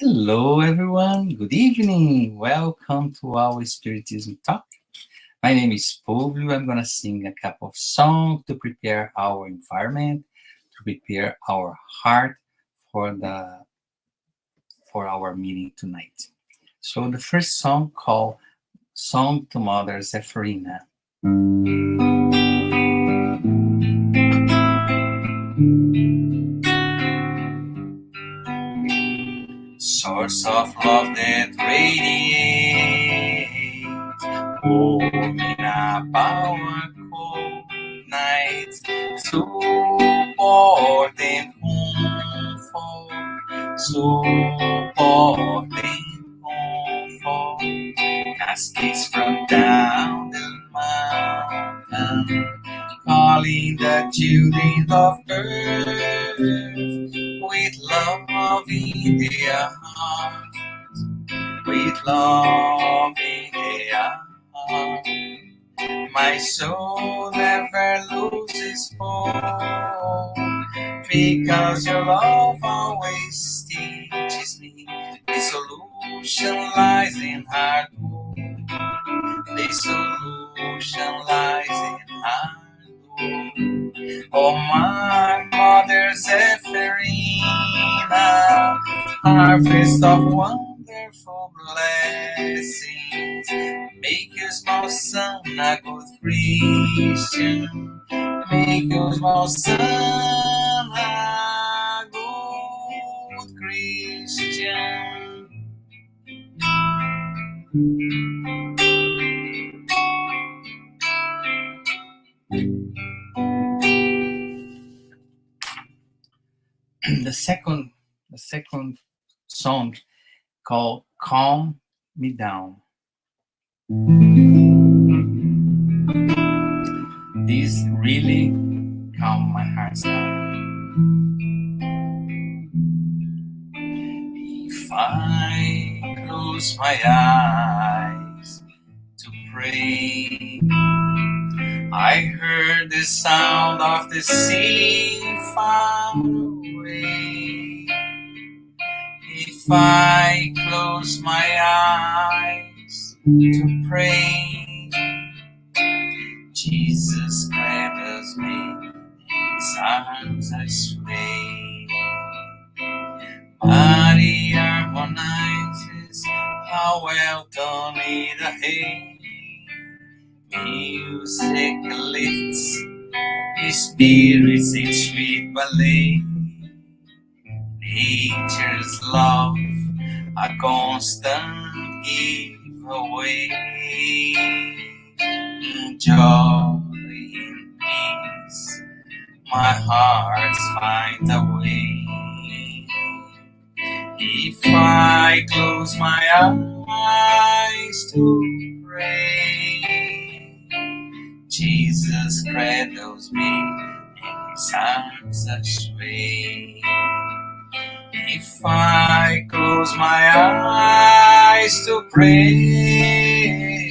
Hello, everyone. Good evening. Welcome to our Spiritism Talk. My name is Fulvio. I'm going to sing a couple of songs to prepare our environment, to prepare our heart for the for our meeting tonight. So the first song called "Song to Mother Zephyrina." Source of love that radiates, warm in a power cold night, support and comfort, support and comfort, cascades from down the mountain, calling the children of earth with love in their heart, with love in their heart. My soul never loses hope, because your love always teaches me the solution lies in hard work. The solution lies in hard work. Oh, my mother Zephyrina, harvest of wonderful blessings. Make your small son a good Christian. Make your small son a good Christian. The second song called "Calm Me Down." This really calm my heart down. If I close my eyes to pray, I heard the sound of the sea far away. If I close my eyes to pray, Jesus cradles me in his arms I sway. Body harmonizes how well done in the hay. Music lifts his spirits in sweet ballet. Nature's love, a constant giveaway. In joy, in peace, my heart finds a way. If I close my eyes to pray, Jesus cradles me in his arms I sway. If I close my eyes to pray,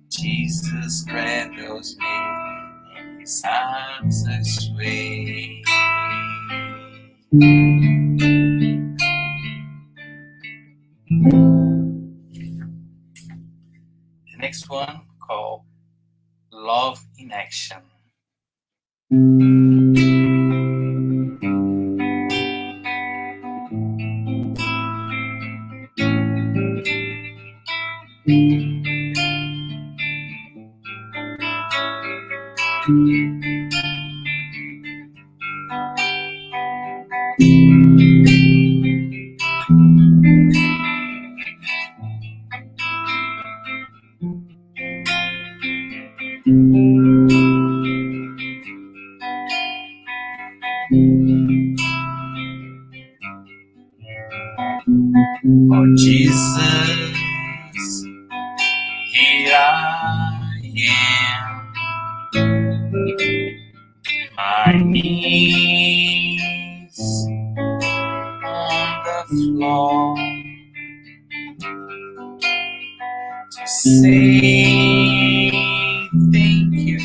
Jesus cradles me in his arms I sway. The next one called "Love in Action." Oh Jesus, here I am, my knees on the floor, to say thank you,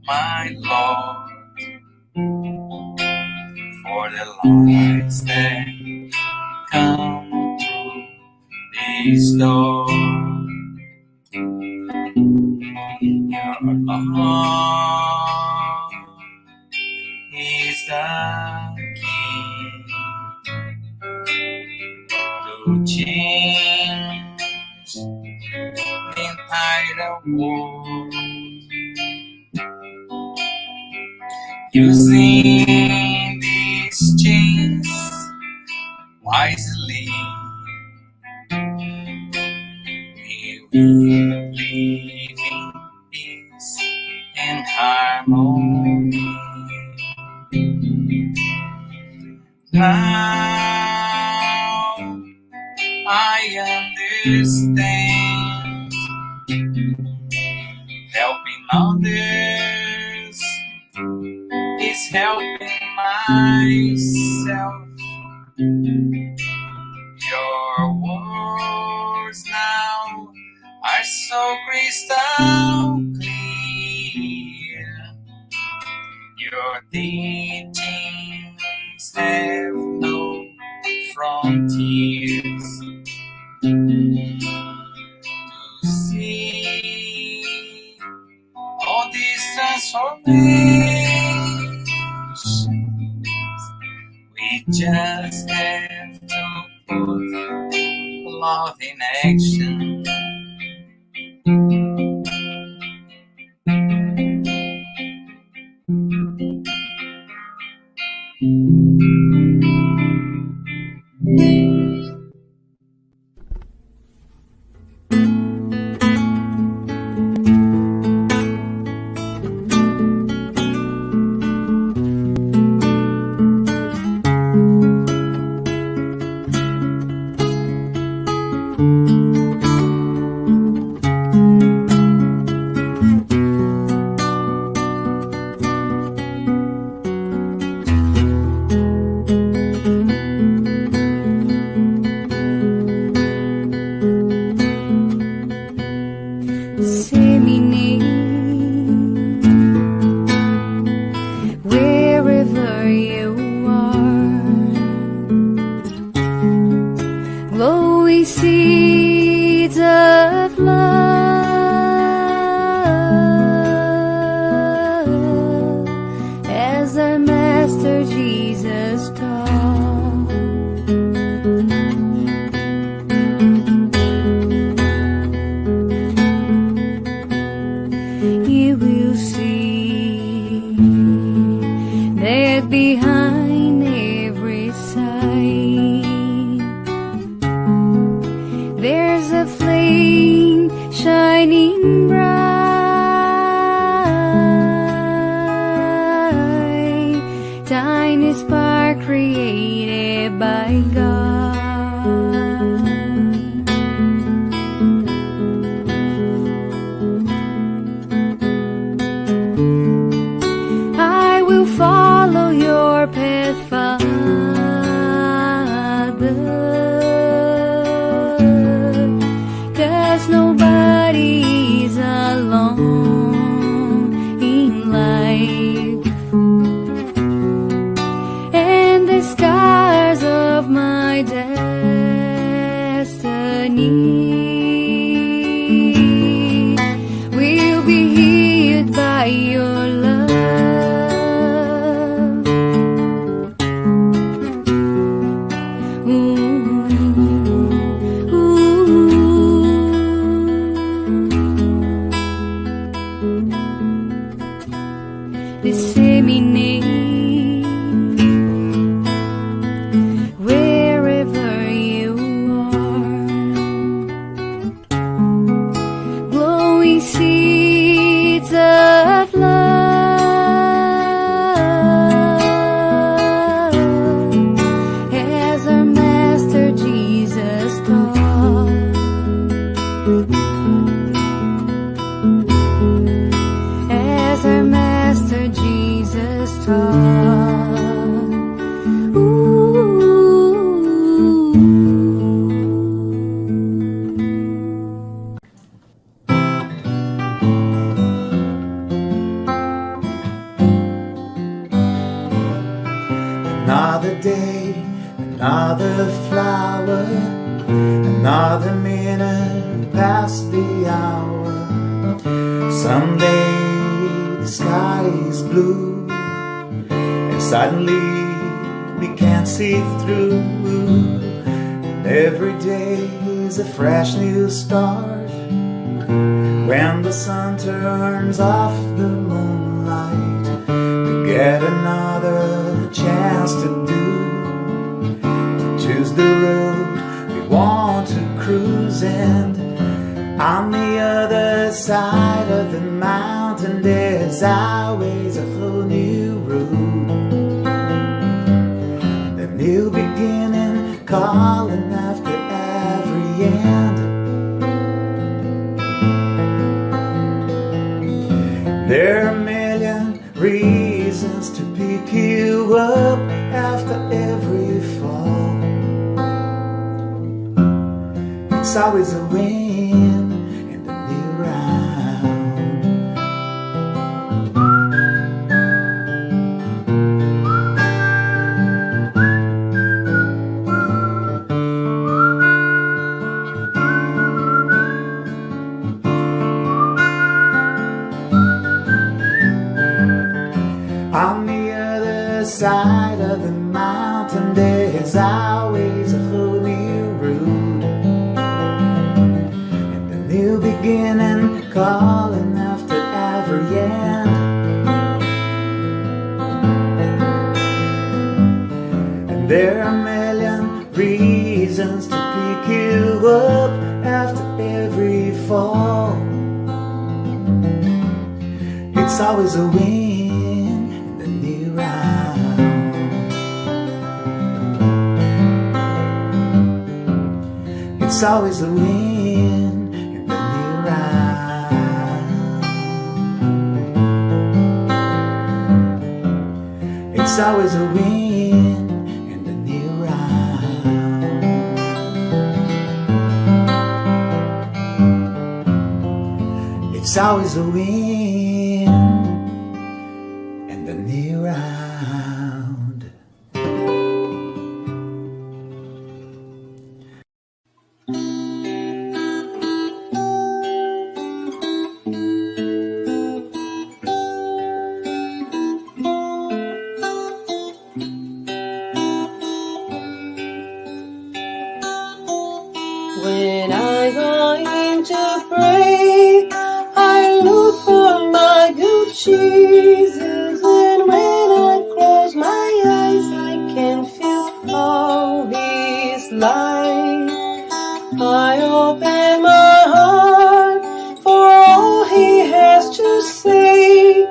my Lord, for for the lights that come through this door. Your love is the key to change the entire world. Using these chains wisely, we will live in peace and harmony. Now I understand, helping others is helping myself. Your words now are so crystal clear. Your teachings have no frontiers. To see all these transformations, we just have to put love in action. Another day, another flower, another minute past the hour. Someday the sky is blue, and suddenly we can't see through. And every day is a fresh new start, when the sun turns off the moonlight. We get another chance to choose the road we want to cruise. And on the other side of the mountain, there's always a whole new road, a new beginning calling after every end. There are a million reasons to pick you up after every fall. It's always a win in the new round. On the other side of the mountain, there's always a whole new road, and a new beginning calling after every end. And there are a million reasons to pick you up after every fall. It's always a win in the new round. It's always a win in the new round. It's always a win in the new round. It's always a win in the new round. When I go in to pray, I look for my good Jesus. And when I close my eyes, I can feel all His light. I open my heart for all He has to say.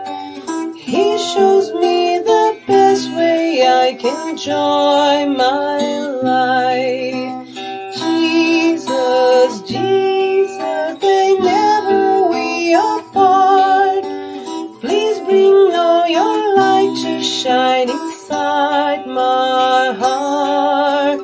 He shows me the best way I can enjoy my life. Jesus, Jesus, they never we apart. Please bring all your light to shine inside my heart.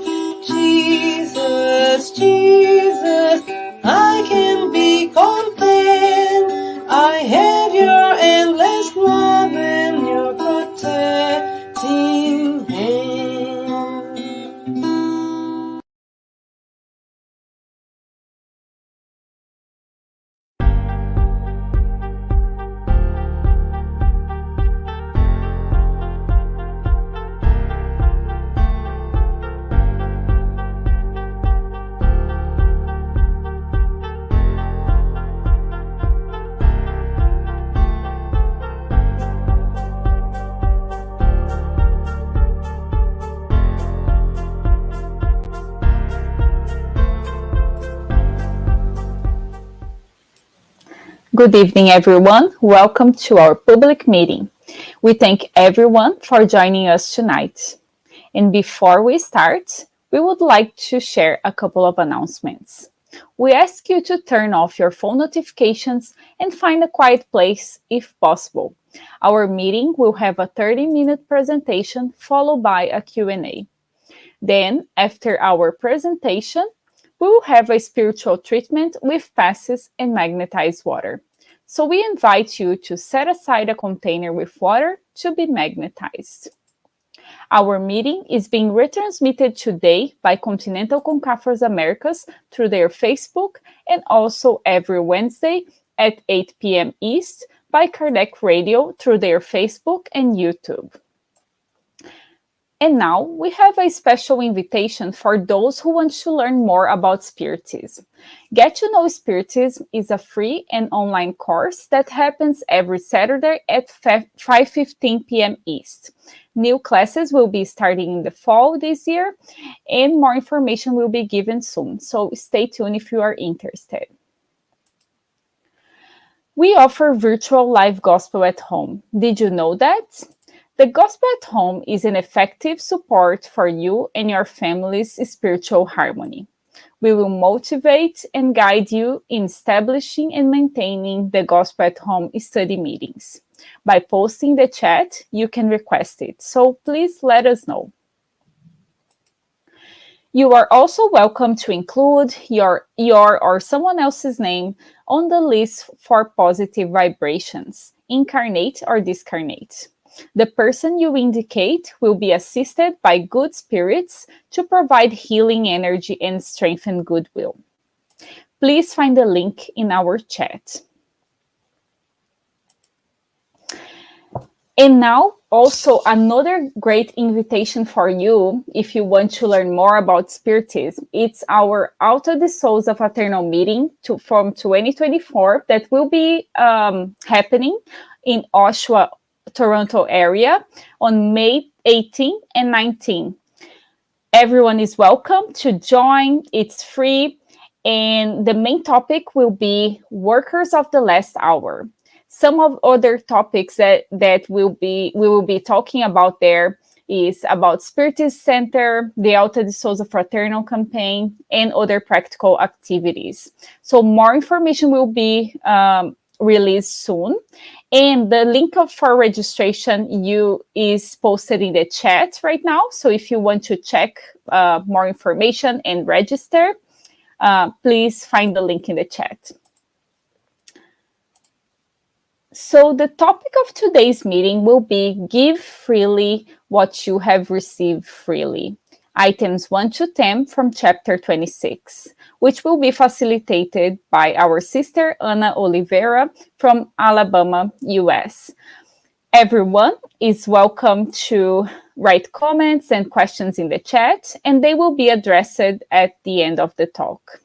Jesus, Jesus, I can be content. I have your endless love and your protecting hand. Good evening, everyone. Welcome to our public meeting. We thank everyone for joining us tonight. And before we start, we would like to share a couple of announcements. We ask you to turn off your phone notifications and find a quiet place if possible. Our meeting will have a 30-minute presentation followed by a Q&A. Then, after our presentation, we will have a spiritual treatment with passes and magnetized water. So we invite you to set aside a container with water to be magnetized. Our meeting is being retransmitted today by Continental Concafos Americas through their Facebook and also every Wednesday at 8 p.m. East by Kardec Radio through their Facebook and YouTube. And now we have a special invitation for those who want to learn more about Spiritism. Get to Know Spiritism is a free and online course that happens every Saturday at 5:15 p.m. East. New classes will be starting in the fall this year, and more information will be given soon. So stay tuned if you are interested. We offer virtual live gospel at home. Did you know that? The Gospel at Home is an effective support for you and your family's spiritual harmony. We will motivate and guide you in establishing and maintaining the Gospel at Home study meetings. By posting the chat, you can request it, so please let us know. You are also welcome to include your or someone else's name on the list for positive vibrations, incarnate or discarnate. The person you indicate will be assisted by good spirits to provide healing energy and strengthen goodwill. Please find the link in our chat. And now, also another great invitation for you, if you want to learn more about Spiritism, it's our Alta de Souza Fraternal meeting from 2024 that will be happening in Oshawa, Toronto area on May 18 and 19. Everyone is welcome to join. It's free. And the main topic will be workers of the last hour. Some of other topics that we will be talking about there is about Spiritist Center, the Alta de Souza Fraternal campaign, and other practical activities. So more information will be released soon. And the link for registration is posted in the chat right now. So if you want to check more information and register, please find the link in the chat. So the topic of today's meeting will be Give Freely What You Have Received Freely. Items 1 to 10 from chapter 26, which will be facilitated by our sister Ana Oliveira from Alabama, US. Everyone is welcome to write comments and questions in the chat, and they will be addressed at the end of the talk.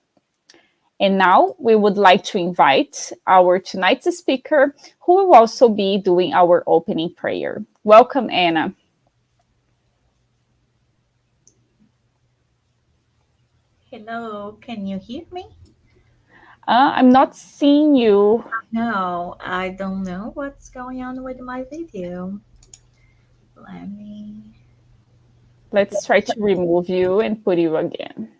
And now we would like to invite our tonight's speaker, who will also be doing our opening prayer. Welcome, Anna. Hello, can you hear me? I'm not seeing you. No, I don't know what's going on with my video. Let's try to remove you and put you again.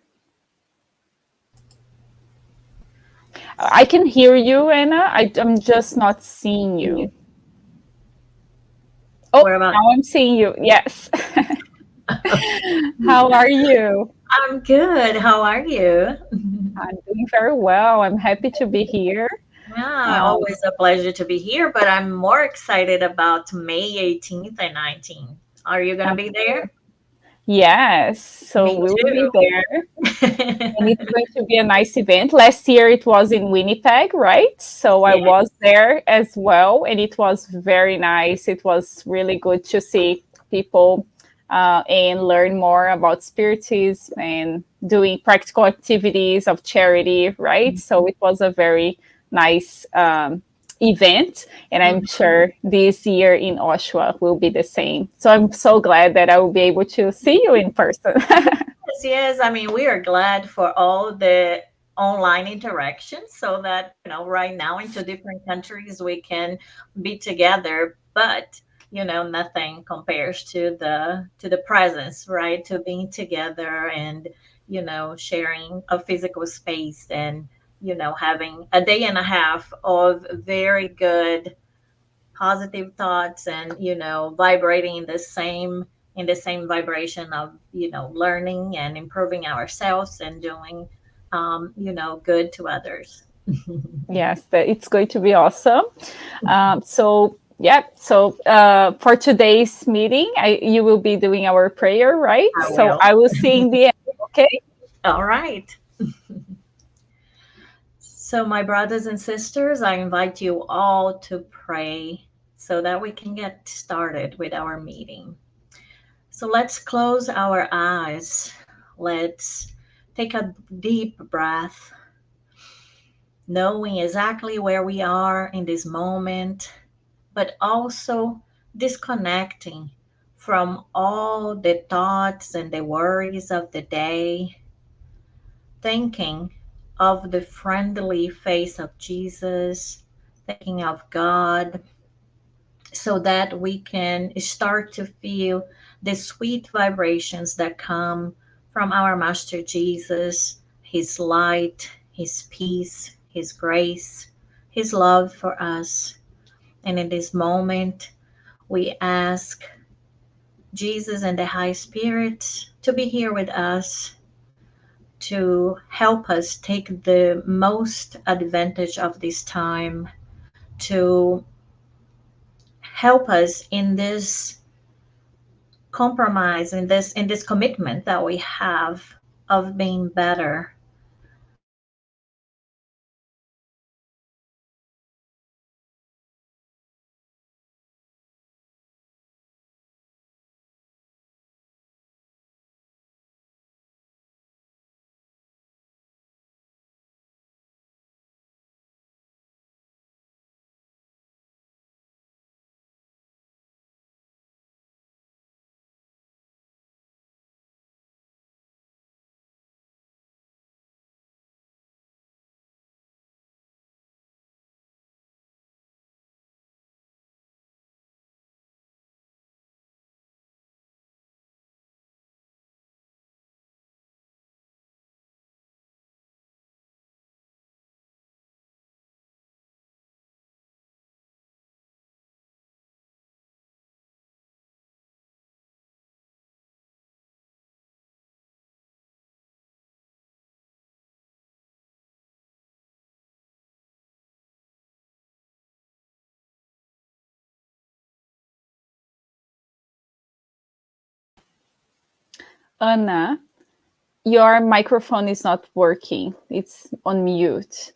I can hear you, Anna. I'm just not seeing you. Oh, now I'm seeing you. Yes. How are you? I'm good. How are you? I'm doing very well. I'm happy to be here. Yeah, always a pleasure to be here, but I'm more excited about May 18th and 19th. Are you going to be there? Yes, so we will be there. And it's going to be a nice event. Last year it was in Winnipeg, right? So I was there as well, and it was very nice. It was really good to see people and learn more about Spiritism and doing practical activities of charity, right? So it was a very nice event, and I'm sure this year in Oshawa will be the same. So I'm so glad that I will be able to see you in person. Yes. I mean, we are glad for all the online interactions so that, right now in 2 different countries, we can be together, but nothing compares to the presence, right? To being together and, sharing a physical space and, having a day and a half of very good positive thoughts and, vibrating in the same vibration of, learning and improving ourselves and doing, good to others. Yes, it's going to be awesome. So Yep. So for today's meeting, you will be doing our prayer, right? I So will. I will see in the end. Okay. All right. So, my brothers and sisters, I invite you all to pray so that we can get started with our meeting. So, let's close our eyes. Let's take a deep breath, knowing exactly where we are in this moment, but also disconnecting from all the thoughts and the worries of the day, thinking of the friendly face of Jesus, thinking of God, so that we can start to feel the sweet vibrations that come from our Master Jesus, His light, His peace, His grace, His love for us. And in this moment, we ask Jesus and the High Spirit to be here with us, to help us take the most advantage of this time, to help us in this compromise, in this commitment that we have of being better. Anna, your microphone is not working. It's on mute.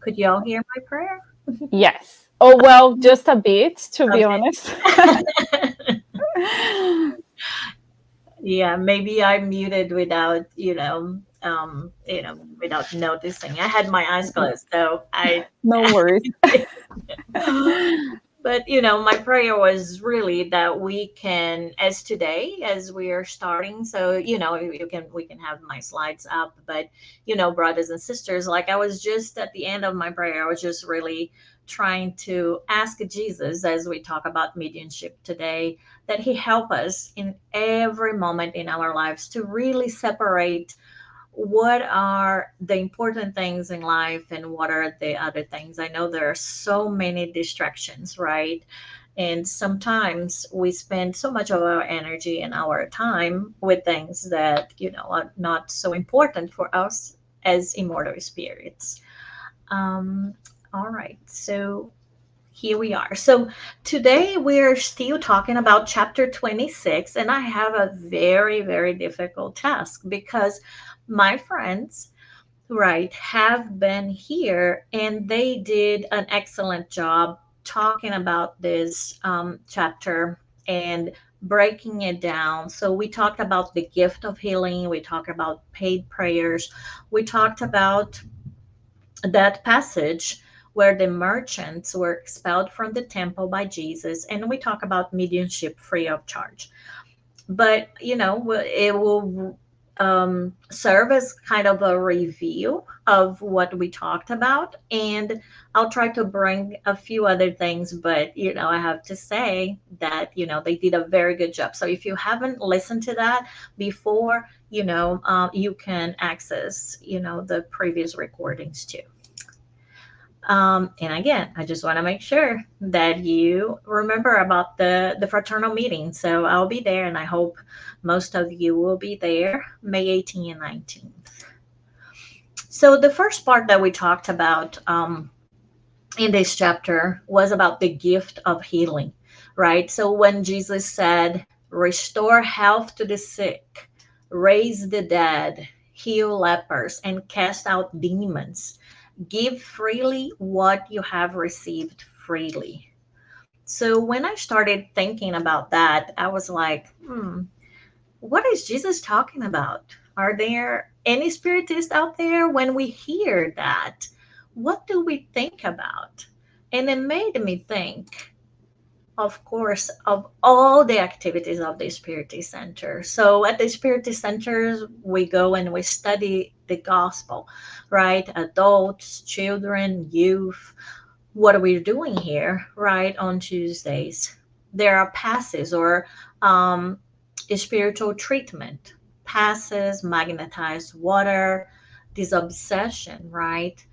Could you all hear my prayer? Yes. Oh, well, just a bit, to be A honest. bit. Yeah, maybe I muted without, without noticing. I had my eyes closed, so I. No worries. But my prayer was really that we can, as today, as we are starting. So we can have my slides up. But brothers and sisters, like I was just at the end of my prayer, I was just really trying to ask Jesus, as we talk about mediumship today, that He help us in every moment in our lives to really separate what are the important things in life and what are the other things. I know there are so many distractions, right? And sometimes we spend so much of our energy and our time with things that are not so important for us as immortal spirits. um, all right, so here we are. So today we're still talking about chapter 26, and I have a very, very difficult task because my friends, right, have been here and they did an excellent job talking about this chapter and breaking it down. So we talked about the gift of healing, we talked about paid prayers, we talked about that passage where the merchants were expelled from the temple by Jesus, and we talk about mediumship free of charge. But it will serve as kind of a review of what we talked about, and I'll try to bring a few other things. But I have to say that they did a very good job. So if you haven't listened to that before, you can access the previous recordings too. And again, I just want to make sure that you remember about the fraternal meeting. So I'll be there, and I hope most of you will be there May 18th and 19th. So the first part that we talked about in this chapter was about the gift of healing, right? So when Jesus said, restore health to the sick, raise the dead, heal lepers, and cast out demons, give freely what you have received freely. So when I started thinking about that, I was like, what is Jesus talking about? Are there any spiritists out there? When we hear that, what do we think about? And it made me think, of course, of all the activities of the Spiritist Center. So at the Spiritist Centers, we go and we study the gospel, right? Adults, children, youth. What are we doing here, right? On Tuesdays, there are passes or um, a spiritual treatment, passes, magnetized water, this obsession, right?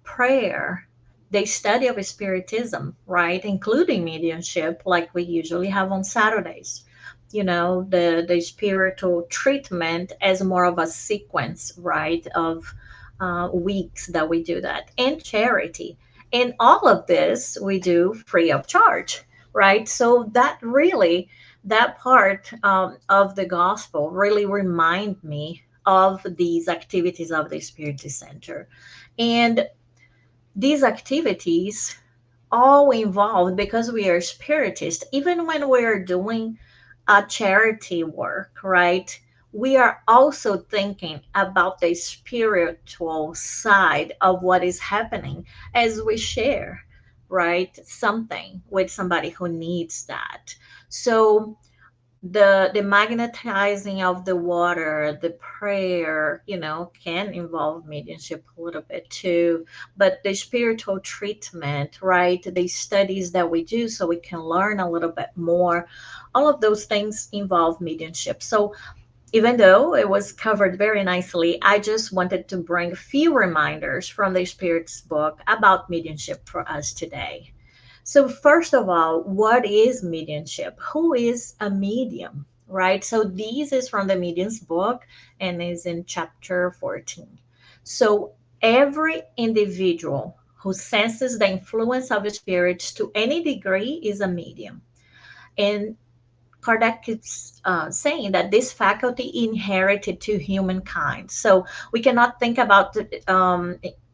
Prayer, the study of spiritism, right? Including mediumship, like we usually have on Saturdays. The spiritual treatment as more of a sequence, right, of weeks that we do that, and charity. And all of this we do free of charge, right? So that part of the gospel really remind me of these activities of the Spiritist Center. And these activities all involved, because we are spiritist, even when we're doing a charity work, right? We are also thinking about the spiritual side of what is happening as we share, right? Something with somebody who needs that. So the magnetizing of the water, the prayer, can involve mediumship a little bit too. But the spiritual treatment, right, the studies that we do so we can learn a little bit more, all of those things involve mediumship. So even though it was covered very nicely, I just wanted to bring a few reminders from the Spirit's book about mediumship for us today. So, first of all, what is mediumship? Who is a medium? Right? So, this is from the Medium's book and is in chapter 14. So, every individual who senses the influence of spirits to any degree is a medium. And Kardec keeps saying that this faculty inherited to humankind. So we cannot think about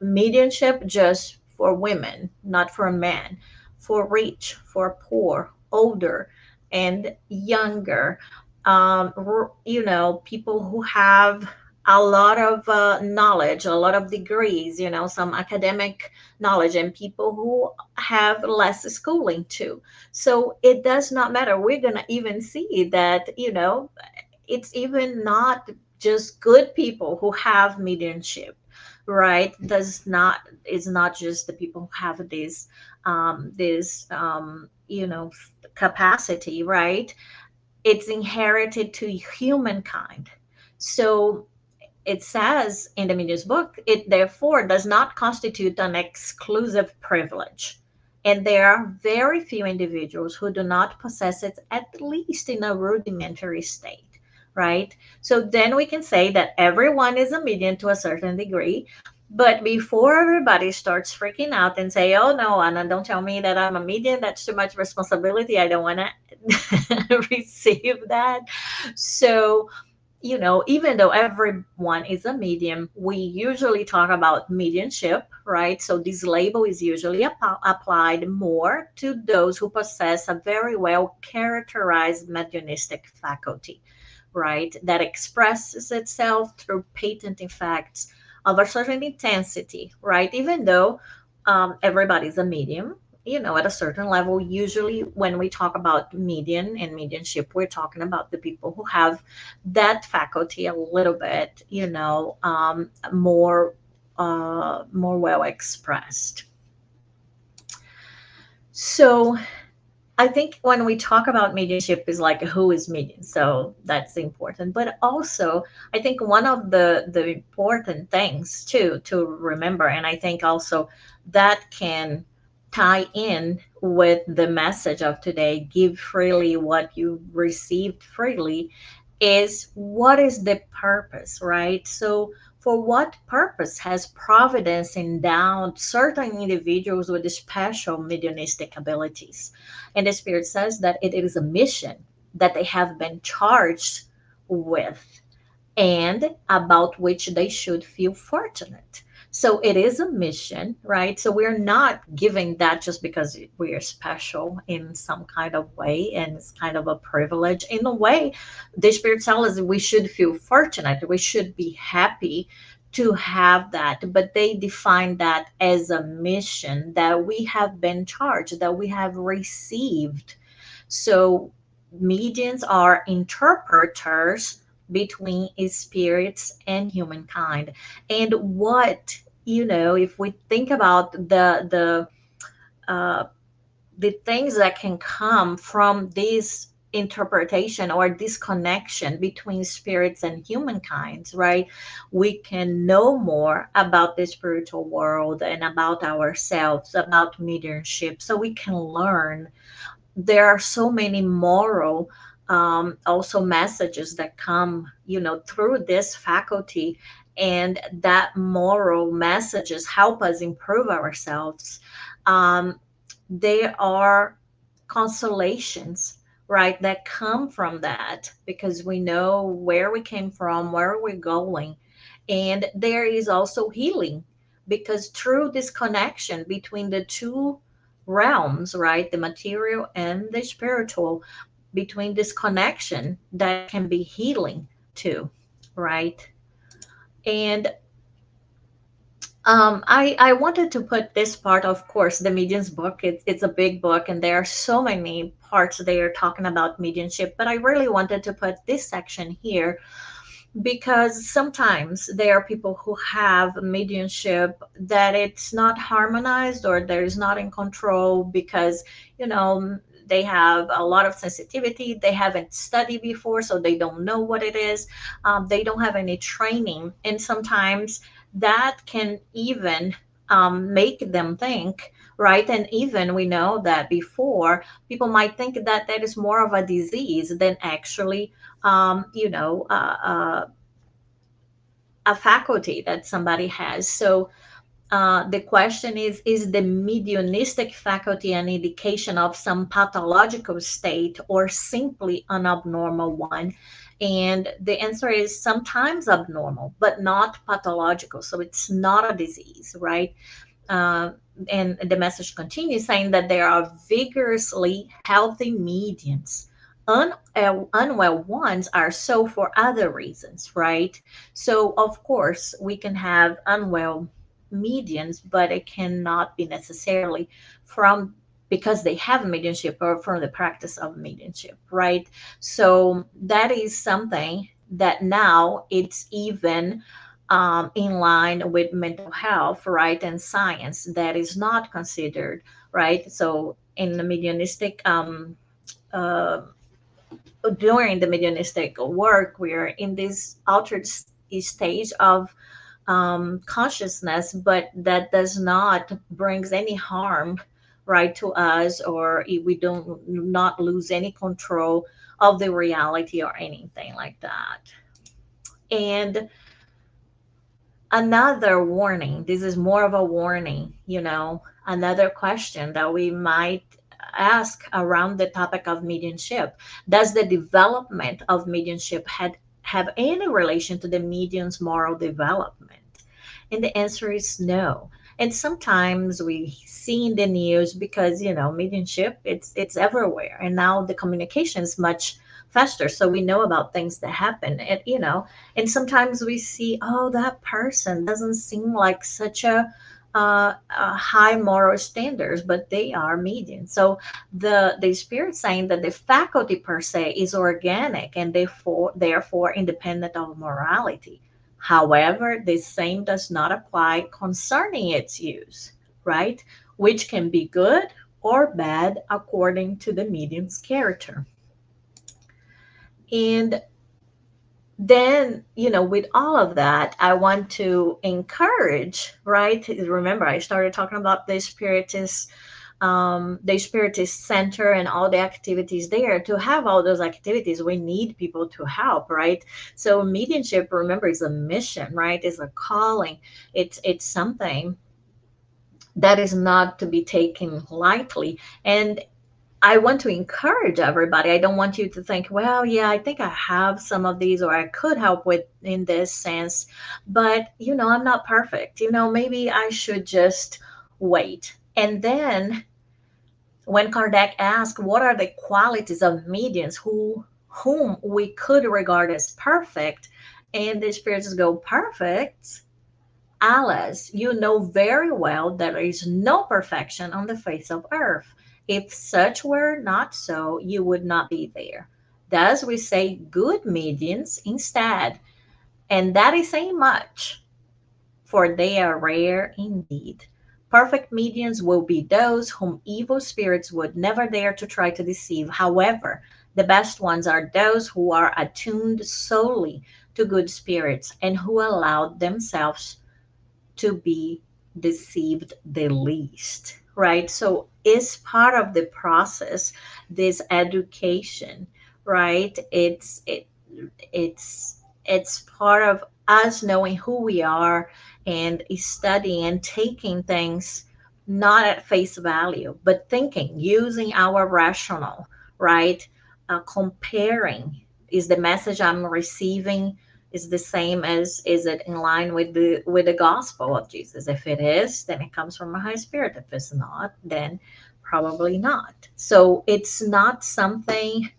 mediumship just for women, not for men, for rich, for poor, older, and younger. People who have a lot of knowledge, a lot of degrees, some academic knowledge, and people who have less schooling too. So it does not matter. We're going to even see that, it's even not just good people who have mediumship, right? Does not, it's not just the people who have this capacity, right? It's inherited to humankind. So it says in the media's book, it therefore does not constitute an exclusive privilege. And there are very few individuals who do not possess it, at least in a rudimentary state, right? So then we can say that everyone is a medium to a certain degree. But before everybody starts freaking out and say, oh no, Anna, don't tell me that I'm a medium. That's too much responsibility. I don't want to receive that. So, even though everyone is a medium, we usually talk about mediumship, right? So this label is usually applied more to those who possess a very well characterized mediumistic faculty, right? That expresses itself through patent effects of a certain intensity, right? Even though everybody's a medium, at a certain level, usually when we talk about medium and mediumship, we're talking about the people who have that faculty a little bit, more well expressed. So I think when we talk about mediumship is like who is medium, so that's important. But also, I think one of the important things too to remember, and I think also that can tie in with the message of today: give freely what you received freely, is what is the purpose, right? So for what purpose has Providence endowed certain individuals with special mediumistic abilities? And the Spirit says that it is a mission that they have been charged with and about which they should feel fortunate. So it is a mission, right? So we're not giving that just because we are special in some kind of way and it's kind of a privilege. In a way, the Spirit tells us we should feel fortunate, we should be happy to have that, but they define that as a mission that we have been charged, that we have received. So mediums are interpreters between spirits and humankind. And what, if we think about uh, the things that can come from this interpretation or this connection between spirits and humankind, right? We can know more about the spiritual world and about ourselves, about mediumship, so we can learn. There are so many moral also messages that come through this faculty, and that moral messages help us improve ourselves. There are consolations, right, that come from that because we know where we came from, where we're going. And there is also healing because through this connection between the two realms, right, the material and the spiritual, between this connection, that can be healing too, right? And I wanted to put this part, of course, the medium's book. It's a big book, and there are so many parts there talking about mediumship. But I really wanted to put this section here because sometimes there are people who have mediumship that it's not harmonized or there's not in control because they have a lot of sensitivity, they haven't studied before, so they don't know what it is. They don't have any training, and sometimes that can even make them think, right? And even we know that before, people might think that that is more of a disease than actually a faculty that somebody has. So the question is the mediumistic faculty an indication of some pathological state or simply an abnormal one? And the answer is sometimes abnormal, but not pathological. So it's not a disease, right? Uh, and the message continues saying that there are vigorously healthy mediums. Unwell ones are so for other reasons, right? So, of course, we can have unwell mediums, but it cannot be necessarily from because they have mediumship or from the practice of mediumship, right? So that is something that now it's even in line with mental health, right, and science that is not considered, right? So in the mediumistic uh, during the mediumistic work, we're in this altered stage of consciousness, but that does not brings any harm, right, to us, or we don't not lose any control of the reality or anything like that. And another warning, this is more of a warning, another question that we might ask around the topic of mediumship: does the development of mediumship have any relation to the medium's moral development? And the answer is no. And sometimes we see in the news because mediumship, it's everywhere, and now the communication is much faster, so we know about things that happen. And sometimes we see, oh, that person doesn't seem like such a high moral standards, but they are medium. So the spirit saying that the faculty per se is organic and therefore independent of morality. However, the same does not apply concerning its use, right? Which can be good or bad according to the medium's character. And then, with all of that, I want to encourage, right? Remember, I started talking about the Spiritist Center and all the activities there. To have all those activities, we need people to help, right? So mediumship, remember, is a mission, right? It's a calling. It's something that is not to be taken lightly. And I want to encourage everybody. I don't want you to think, well, yeah, I think I have some of these or I could help with in this sense, but I'm not perfect. Maybe I should just wait. And then when Kardec asked what are the qualities of mediums whom we could regard as perfect, and the spirits go, perfect, Alice, you know very well there is no perfection on the face of earth. If such were not so, you would not be there. Thus, we say good mediums instead, and that is saying much, for they are rare indeed. Perfect mediums will be those whom evil spirits would never dare to try to deceive. However, the best ones are those who are attuned solely to good spirits and who allow themselves to be deceived the least, right? So it's part of the process, this education, right? It's part of us knowing who we are and studying and taking things not at face value, but thinking, using our rational, right? Comparing, is the message I'm receiving is the same as, is it in line with the gospel of Jesus? If it is, then it comes from a high spirit. If it's not, then probably not. So it's not something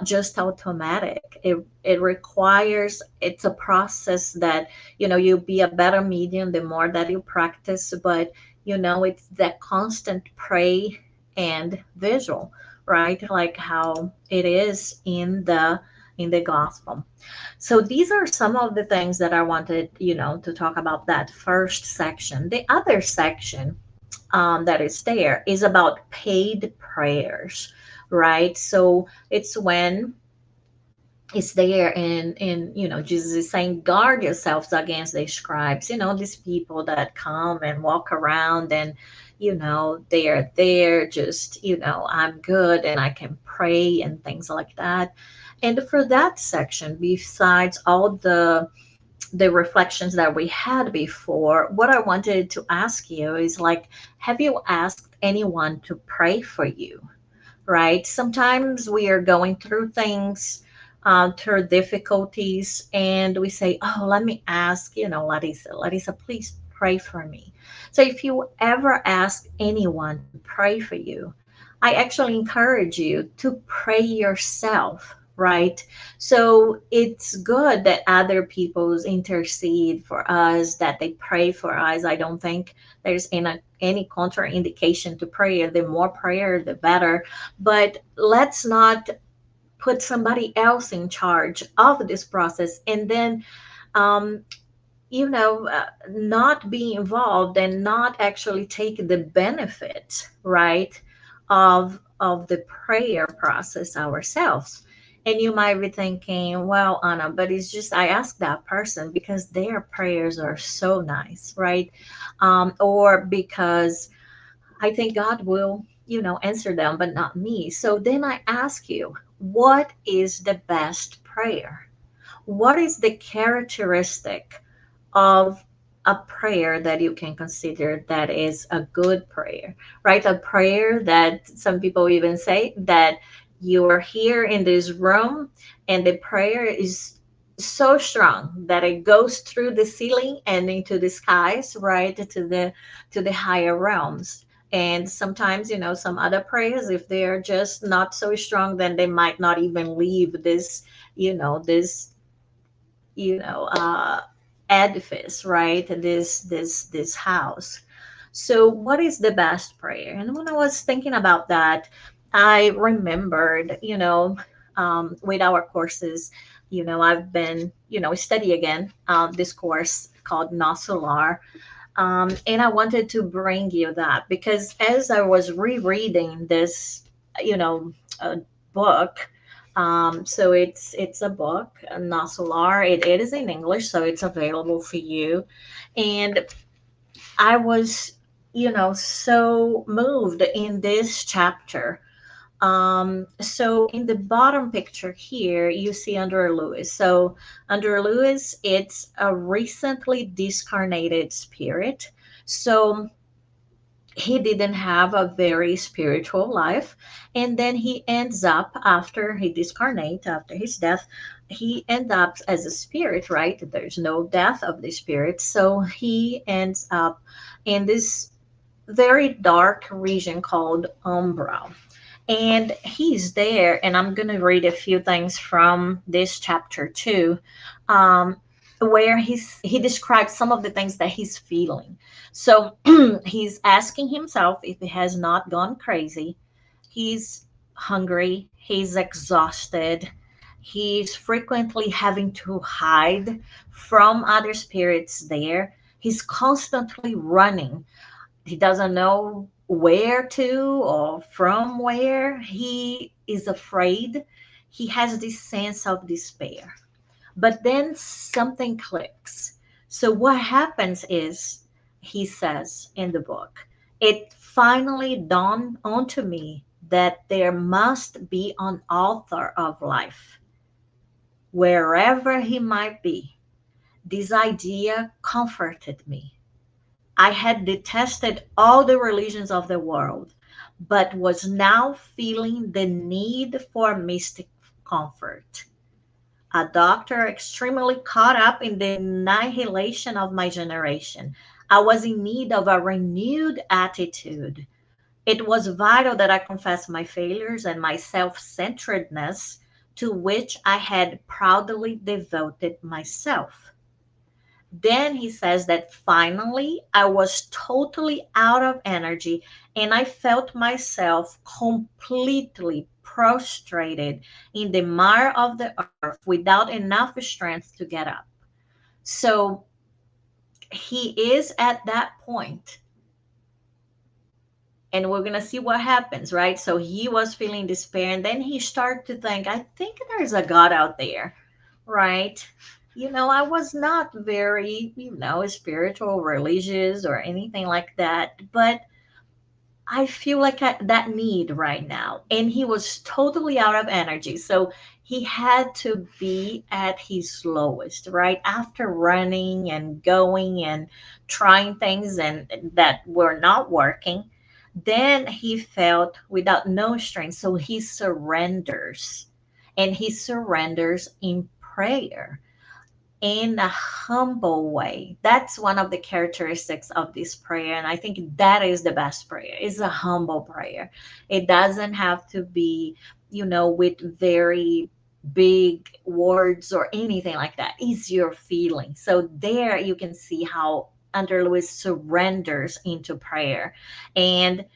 just automatic. It requires, it's a process that, you'll be a better medium the more that you practice, but it's that constant pray and visual, right? Like how it is in the gospel. So these are some of the things that I wanted, to talk about that first section. The other section that is there is about paid prayers, right? So it's when it's there and Jesus is saying, guard yourselves against these scribes, these people that come and walk around and they are there just, I'm good and I can pray and things like that. And for that section, besides all the reflections that we had before, what I wanted to ask you is like, have you asked anyone to pray for you? Right? Sometimes we are going through things, through difficulties, and we say, "Oh, let me ask, Larissa, please pray for me." So if you ever ask anyone to pray for you, I actually encourage you to pray yourself. Right? So it's good that other people's intercede for us, that they pray for us. I don't think there's any contraindication to prayer. The more prayer, the better. But let's not put somebody else in charge of this process and then um, not be involved and not actually take the benefit, right, of the prayer process ourselves. And you might be thinking, well, Anna, but it's just I asked that person because their prayers are so nice, right? Or because I think God will, answer them, but not me. So then I ask you, what is the best prayer? What is the characteristic of a prayer that you can consider that is a good prayer, right? A prayer that some people even say that you are here in this room and the prayer is so strong that it goes through the ceiling and into the skies, right, to the higher realms. And sometimes, some other prayers, if they're just not so strong, then they might not even leave this you know uh edifice, right, this house. So what is the best prayer? And when I was thinking about that, I remembered, with our courses, I've been, study again this course called Nosular, And I wanted to bring you that because as I was rereading this, you know, book, so it's a book, Nasular. It is in English, so it's available for you. And I was, so moved in this chapter. So in the bottom picture here, you see Andrew Lewis. So Andrew Lewis, it's a recently discarnated spirit. So he didn't have a very spiritual life. And then he ends up, after he discarnate, after his death, he ends up as a spirit, right? There's no death of the spirit. So he ends up in this very dark region called Umbra, and he's there. And I'm going to read a few things from this chapter too, um, where he describes some of the things that he's feeling. So he's asking himself if he has not gone crazy. He's hungry, he's exhausted, he's frequently having to hide from other spirits there. He's constantly running. He doesn't know where to or from where. He is afraid. He has this sense of despair. But then something clicks. So what happens is, he says in the book, it finally dawned onto me that there must be an author of life, wherever he might be. This idea comforted me. I had detested all the religions of the world, but was now feeling the need for mystic comfort. A doctor extremely caught up in the annihilation of my generation. I was in need of a renewed attitude. It was vital that I confess my failures and my self centeredness to which I had proudly devoted myself. Then he says that finally I was totally out of energy and I felt myself completely prostrated in the mire of the earth without enough strength to get up. So he is at that point, and we're going to see what happens, right? So he was feeling despair, and then he started to think, I think there's a God out there, right? I was not very, spiritual, religious, or anything like that, but I feel like that need right now. And he was totally out of energy. So he had to be at his lowest, right? After running and going and trying things and that were not working, then he felt without no strength. So he surrenders, and he surrenders in prayer, in a humble way. That's one of the characteristics of this prayer. And I think that is the best prayer. It's a humble prayer. It doesn't have to be, with very big words or anything like that. It's your feeling. So there you can see how Under Lewis surrenders into prayer. And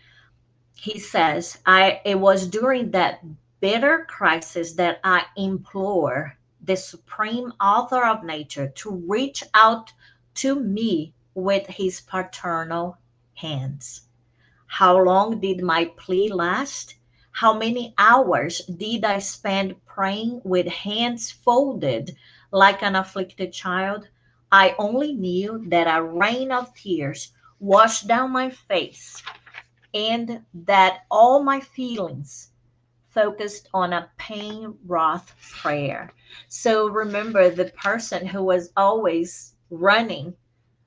he says, it was during that bitter crisis that I implore the supreme author of nature to reach out to me with his paternal hands. How long did my plea last? How many hours did I spend praying with hands folded like an afflicted child? I only knew that a rain of tears washed down my face, and that all my feelings focused on a pain wrought prayer. So remember, the person who was always running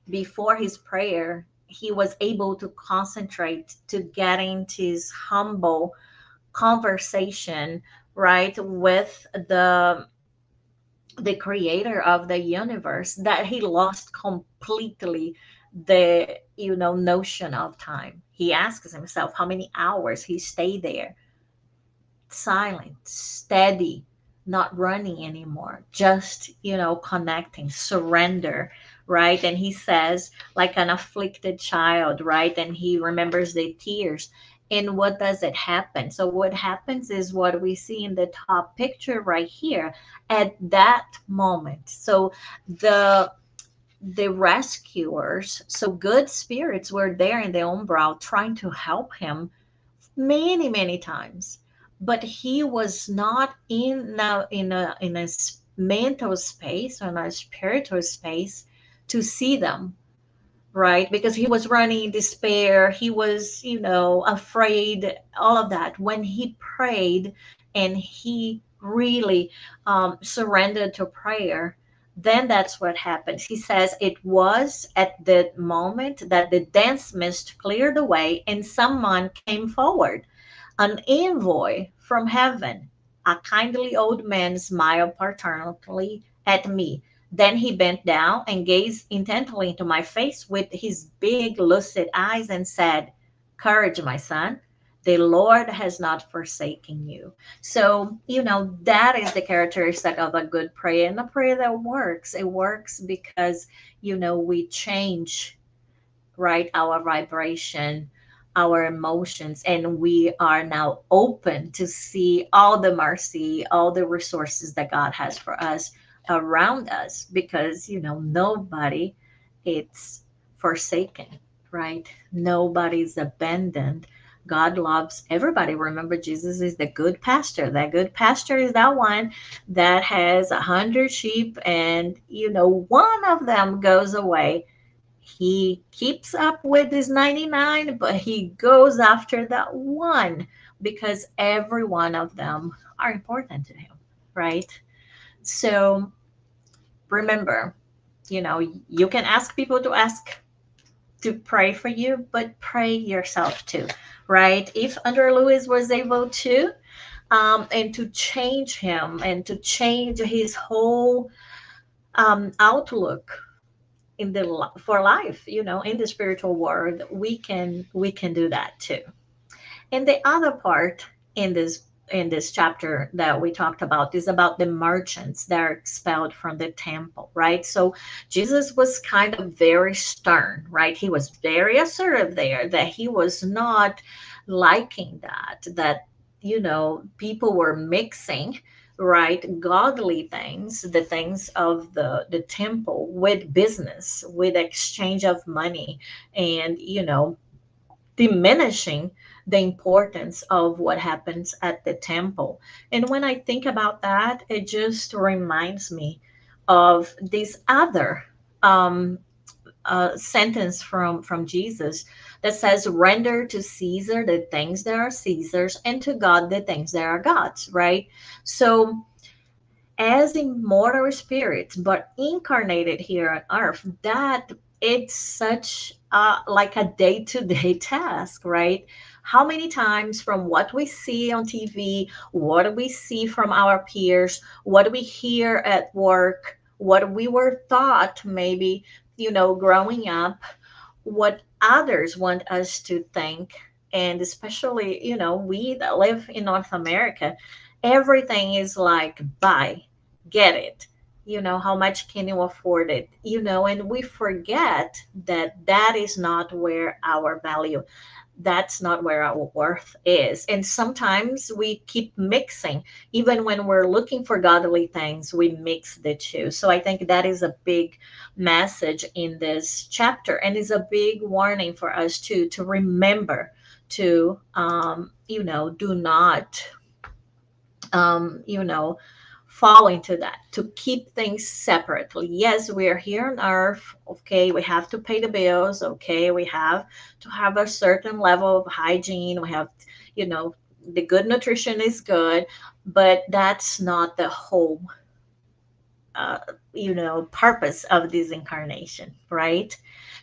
before his prayer, he was able to concentrate to get into his humble conversation, right, with the creator of the universe, that he lost completely the notion of time. He asks himself how many hours he stayed there, silent, steady, not running anymore, just connecting, surrender, right? And he says, like an afflicted child, right? And he remembers the tears. And what does it happen? So what happens is what we see in the top picture right here at that moment. So the the rescuers, so good spirits, were there in the umbral trying to help him many, many times. But he was not in a mental space or in a spiritual space to see them, right? Because he was running in despair, he was, afraid, all of that. When he prayed and he really surrendered to prayer, then that's what happens. He says it was at that moment that the dense mist cleared away and someone came forward, an envoy from heaven. A kindly old man smiled paternally at me. Then he bent down and gazed intently into my face with his big, lucid eyes and said, "Courage, my son. The Lord has not forsaken you." So, that is the characteristic of a good prayer and a prayer that works. It works because, we change, right, our vibration, our emotions, and we are now open to see all the mercy, all the resources that God has for us around us, because nobody it's forsaken, right? Nobody's abandoned. God loves everybody. Remember, Jesus is the good pastor. That good pastor is that one that has 100 sheep, and one of them goes away. He keeps up with his 99, but he goes after that one because every one of them are important to him, right? So remember, you can ask people to ask to pray for you, but pray yourself too, right? If Andrew Lewis was able to, and to change him and to change his whole outlook for life, in the spiritual world, we can do that too. And the other part in this chapter that we talked about is about the merchants that are expelled from the temple, right? So Jesus was kind of very stern, right? He was very assertive there, that he was not liking that people were mixing, right, godly things, the things of the temple, with business, with exchange of money, and diminishing the importance of what happens at the temple. And when I think about that, it just reminds me of this other um, sentence from Jesus that says, "Render to Caesar the things that are Caesar's, and to God the things that are God's." Right. So as immortal spirits, but incarnated here on earth, that it's such like a day-to-day task, right? How many times, from what we see on TV, what we see from our peers, what we hear at work, what we were taught, maybe, growing up, what others want us to think, and especially, we that live in North America, everything is like, buy, get it. How much can you afford it? And we forget that that is not where our value, that's not where our worth is. And sometimes we keep mixing, even when we're looking for godly things, we mix the two. So I think that is a big message in this chapter, and is a big warning for us to remember to do not fall into that, to keep things separately. Yes, we are here on earth. Okay, we have to pay the bills. Okay, we have to have a certain level of hygiene. We have, you know, the good nutrition is good, but that's not the whole uh, purpose of this incarnation, right?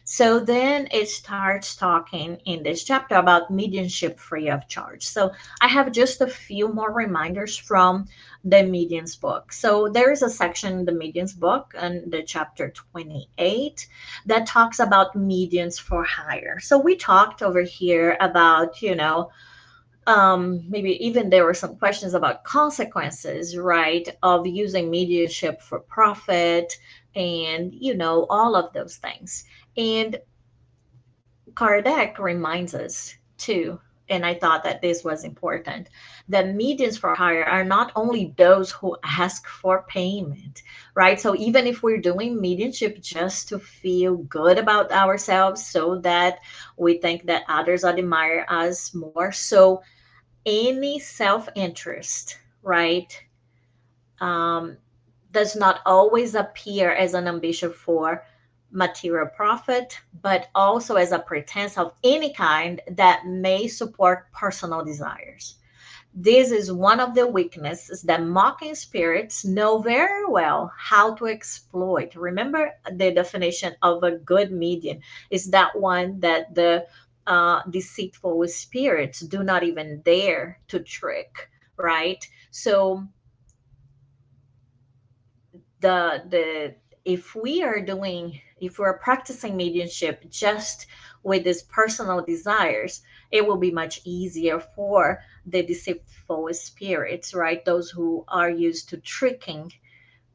So then it starts talking in this chapter about mediumship free of charge. So I have just a few more reminders from the Medium's book. So there is a section in the Medium's book, and the chapter 28, that talks about mediums for hire. So we talked over here about, maybe even there were some questions about consequences, right, of using mediumship for profit, and all of those things. And Kardec reminds us too, and I thought that this was important, that mediums for hire are not only those who ask for payment, right? So even if we're doing mediumship just to feel good about ourselves, so that we think that others admire us more, so any self interest, right, um, does not always appear as an ambition for material profit, but also as a pretense of any kind that may support personal desires. This is one of the weaknesses that mocking spirits know very well how to exploit. Remember, the definition of a good medium is that one that the deceitful spirits do not even dare to trick, right? So the if we are doing, if we're practicing mediumship just with these personal desires, it will be much easier for the deceitful spirits, right, those who are used to tricking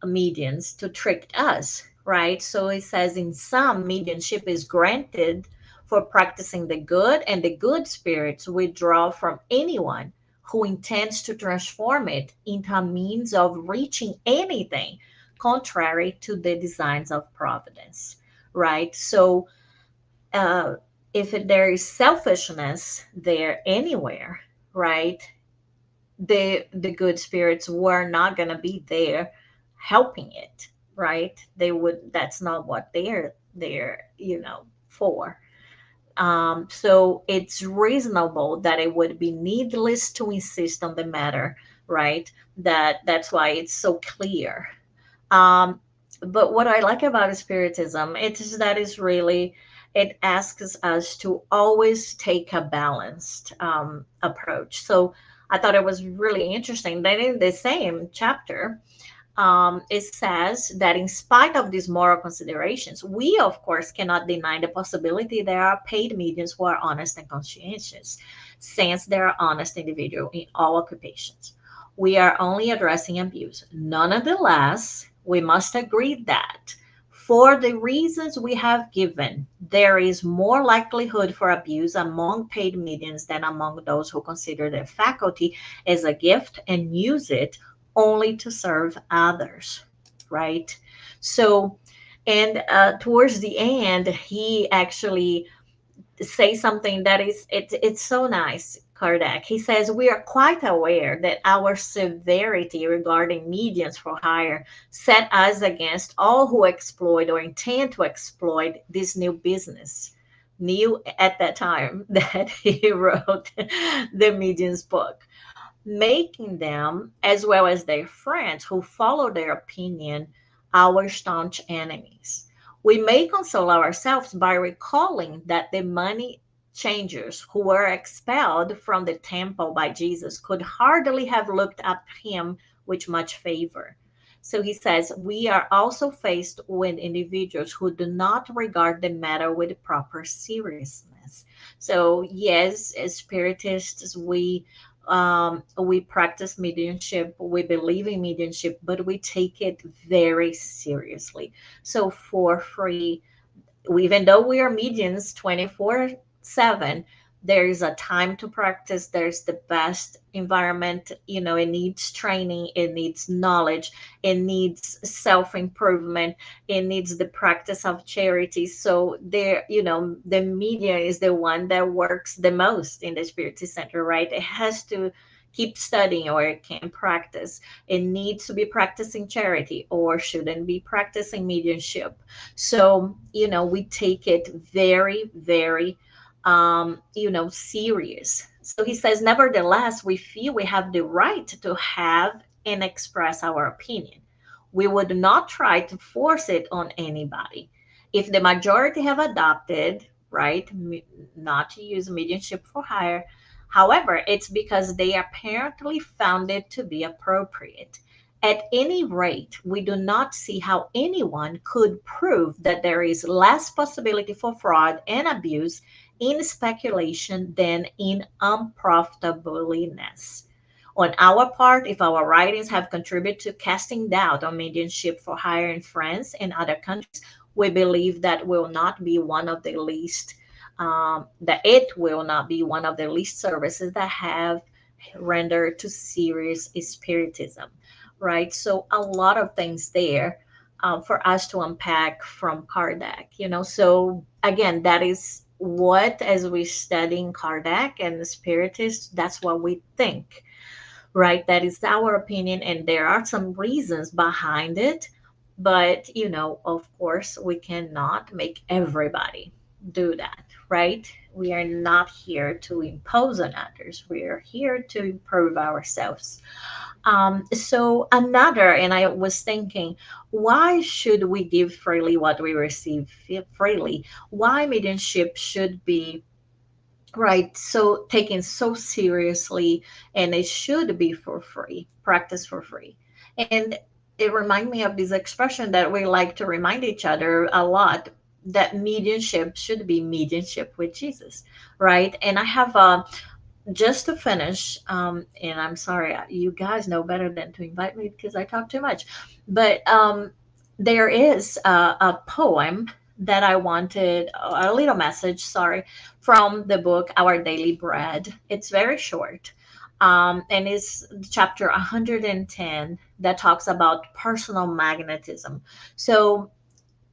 mediums to trick us, right? So it says in some, mediumship is granted for practicing the good, and the good spirits withdraw from anyone who intends to transform it into a means of reaching anything contrary to the designs of providence, right? So uh, if there is selfishness there anywhere, right, the good spirits were not going to be there helping it, right? They would, that's not what they're there, for. So it's reasonable that it would be needless to insist on the matter, right? That's why it's so clear. um, but what I like about Spiritism, it is that is really, it asks us to always take a balanced approach. So I thought it was really interesting that in the same chapter, it says that in spite of these moral considerations, we of course cannot deny the possibility there are paid mediums who are honest and conscientious, since there are honest individuals in all occupations. We are only addressing abuse. Nonetheless, we must agree that for the reasons we have given, there is more likelihood for abuse among paid mediums than among those who consider their faculty as a gift and use it only to serve others, right? So, and towards the end, he actually say something that is, it's so nice, Kardec. He says, we are quite aware that our severity regarding mediums for hire set us against all who exploit or intend to exploit this new business. New at that time that he wrote the mediums book, making them, as well as their friends who follow their opinion, our staunch enemies. We may console ourselves by recalling that the money changers who were expelled from the temple by Jesus could hardly have looked at him with much favor. So he says, we are also faced with individuals who do not regard the matter with proper seriousness. So, yes, as spiritists, we practice mediumship, we believe in mediumship, but we take it very seriously. So for free, even though we are mediums 24/7, there is a time to practice, there's the best environment, it needs training, it needs knowledge, it needs self-improvement, it needs the practice of charity. So there, the media is the one that works the most in the Spiritist Center, right? It has to keep studying or it can practice. It needs to be practicing charity or shouldn't be practicing mediumship. So, we take it very, very, serious. So he says, nevertheless, we feel we have the right to have and express our opinion. We would not try to force it on anybody. If the majority have adopted, right, not to use mediumship for hire, however, it's because they apparently found it to be appropriate. At any rate, we do not see how anyone could prove that there is less possibility for fraud and abuse in speculation than in unprofitableness. On our part, if our writings have contributed to casting doubt on mediumship for hire in France and other countries, we believe that will not be one of the least that it will not be one of the least services that have rendered to serious spiritism, right? So a lot of things there for us to unpack from Kardec, you know. So again, that is what, as we studying Kardec and the Spiritists, that's what we think, right? That is our opinion, and there are some reasons behind it. But, you know, of course, we cannot make everybody do that, right? We are not here to impose on others. We are here to improve ourselves. So another, and I was thinking, why should we give freely what we receive freely? Why mediumship should be, right, so taken so seriously, and it should be for free, practice for free. And it reminds me of this expression that we like to remind each other a lot, that mediumship should be mediumship with Jesus, right? And I have just to finish, and I'm sorry, you guys know better than to invite me because I talk too much, but there is a poem that I wanted, a little message, sorry, from the book Our Daily Bread. It's very short, and it's chapter 110 that talks about personal magnetism. So,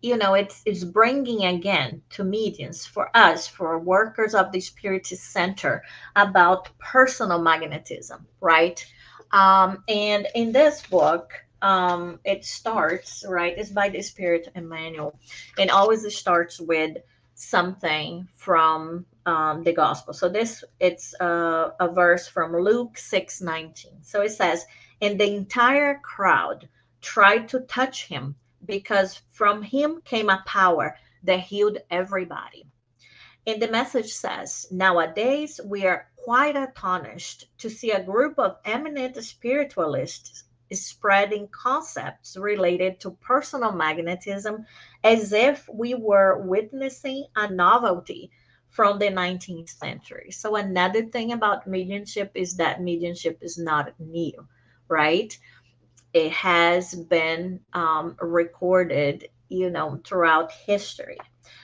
you know, it's bringing again to mediums, for us, for workers of the Spiritist Center, about personal magnetism, right? And in this book, it starts, right, it's by the Spirit Emmanuel, and always it starts with something from the gospel. So this, it's a verse from Luke 6:19. So it says, and the entire crowd tried to touch him, because from him came a power that healed everybody. And the message says, nowadays we are quite astonished to see a group of eminent spiritualists spreading concepts related to personal magnetism as if we were witnessing a novelty from the 19th century. So, another thing about mediumship is that mediumship is not new, right? It has been recorded, you know, throughout history.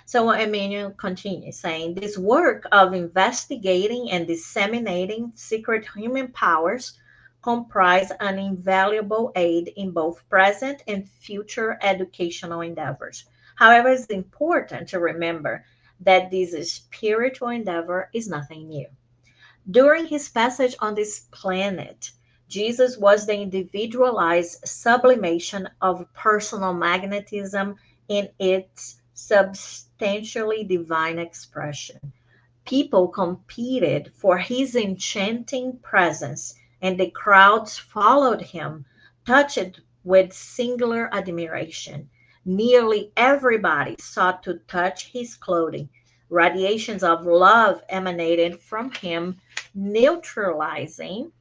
So Emmanuel continues saying, this work of investigating and disseminating secret human powers comprise an invaluable aid in both present and future educational endeavors. However, it's important to remember that this spiritual endeavor is nothing new. During his passage on this planet, Jesus was the individualized sublimation of personal magnetism in its substantially divine expression. People competed for his enchanting presence, and the crowds followed him, touched with singular admiration. Nearly everybody sought to touch his clothing. Radiations of love emanated from him, neutralizing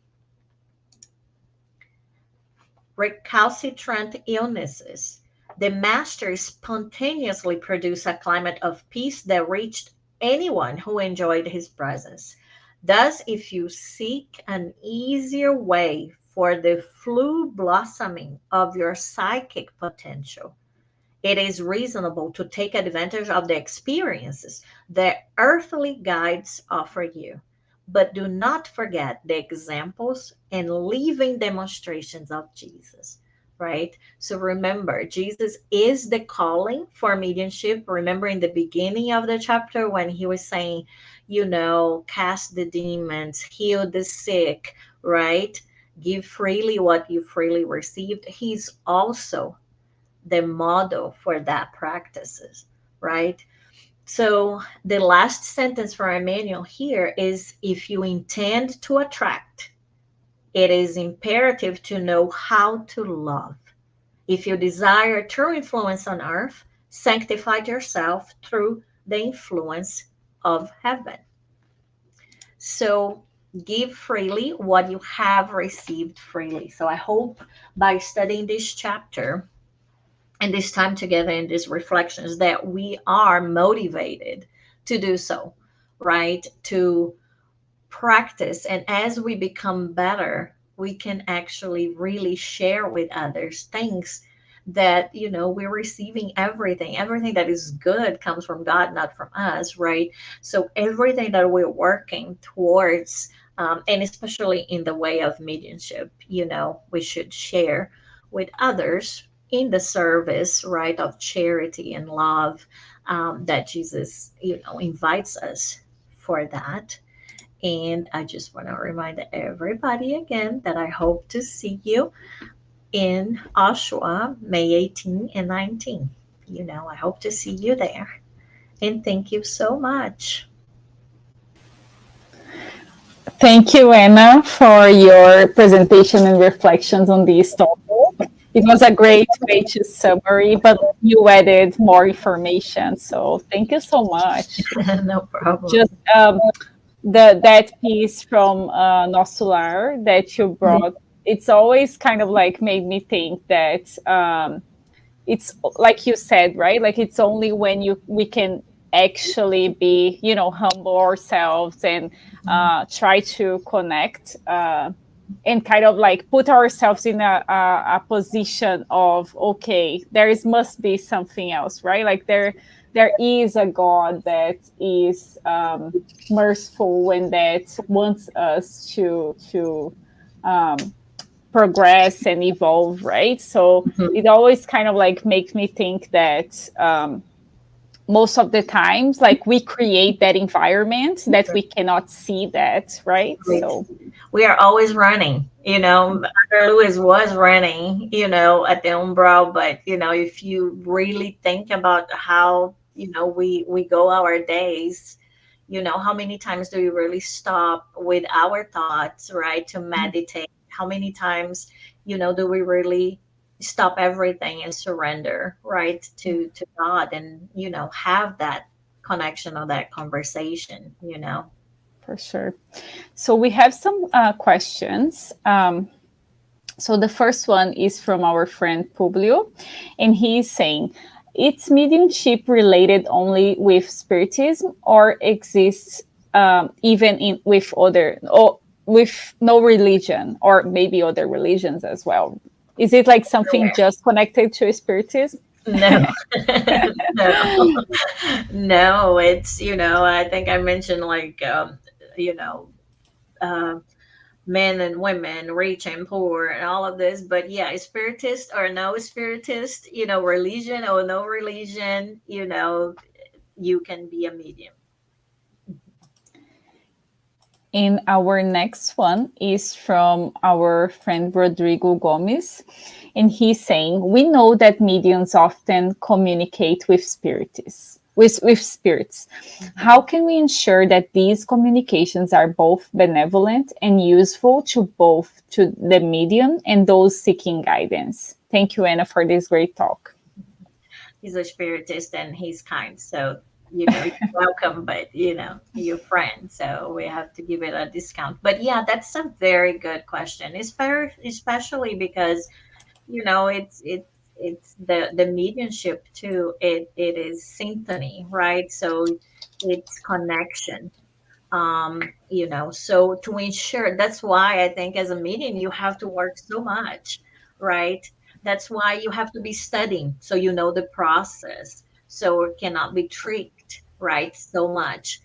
recalcitrant illnesses. The master spontaneously produced a climate of peace that reached anyone who enjoyed his presence. Thus, if you seek an easier way for the full blossoming of your psychic potential, it is reasonable to take advantage of the experiences that earthly guides offer you. But do not forget the examples and living demonstrations of Jesus, right? So remember, Jesus is the calling for mediumship. Remember in the beginning of the chapter when he was saying, you know, cast the demons, heal the sick, right? Give freely what you freely received. He's also the model for that practices, right? So the last sentence for Emmanuel here is, if you intend to attract, it is imperative to know how to love. If you desire true influence on earth, sanctify yourself through the influence of heaven. So give freely what you have received freely. So I hope by studying this chapter and this time together in these reflections that we are motivated to do so, right? To practice. And as we become better, we can actually really share with others things that, we're receiving everything that is good comes from God, not from us, right? So everything that we're working towards, and especially in the way of mediumship, we should share with others in the service, right, of charity and love, that Jesus, invites us for that. And I just want to remind everybody again that I hope to see you in Oshawa, May 18 and 19. I hope to see you there. And thank you so much. Thank you, Anna, for your presentation and reflections on this topic. It was a great way to summary, but you added more information. So thank you so much. No problem. Just that piece from Nosso Lar that you brought, it's always kind of like made me think that it's like you said, right? Like it's only when we can actually be, humble ourselves and try to connect and kind of like put ourselves in a position of, okay, must be something else, right? Like there is a God that is merciful and that wants us to progress and evolve, right? So it always kind of like makes me think that most of the times, like we create that environment that we cannot see that, right? So we are always running. Mother Lewis was running, at the Umbral, but if you really think about how we go our days, how many times do we really stop with our thoughts, right, to meditate? How many times, do we really stop everything and surrender, right, to God, and have that connection or that conversation. for sure. So we have some questions. So the first one is from our friend Publio, and he's saying, "It's mediumship related only with Spiritism, or exists even with other, or with no religion, or maybe other religions as well? Is it like something just connected to Spiritism?" No, no, no. It's, I think I mentioned like, you know, uh, men and women, rich and poor, and all of this. But yeah, spiritist or no spiritist, religion or no religion, you can be a medium. And our next one is from our friend Rodrigo Gomez. And he's saying, "We know that mediums often communicate with spirits. With spirits. How can we ensure that these communications are both benevolent and useful to both to the medium and those seeking guidance?" Thank you, Anna, for this great talk. He's a spiritist and he's kind. So, you're welcome, but, you're friend. So we have to give it a discount. But yeah, that's a very good question. Especially because, it's the mediumship too. It is symphony, right? So it's connection. So to ensure, that's why I think as a medium you have to work so much, right? That's why you have to be studying so you know the process, so it cannot be tricked, right, so much.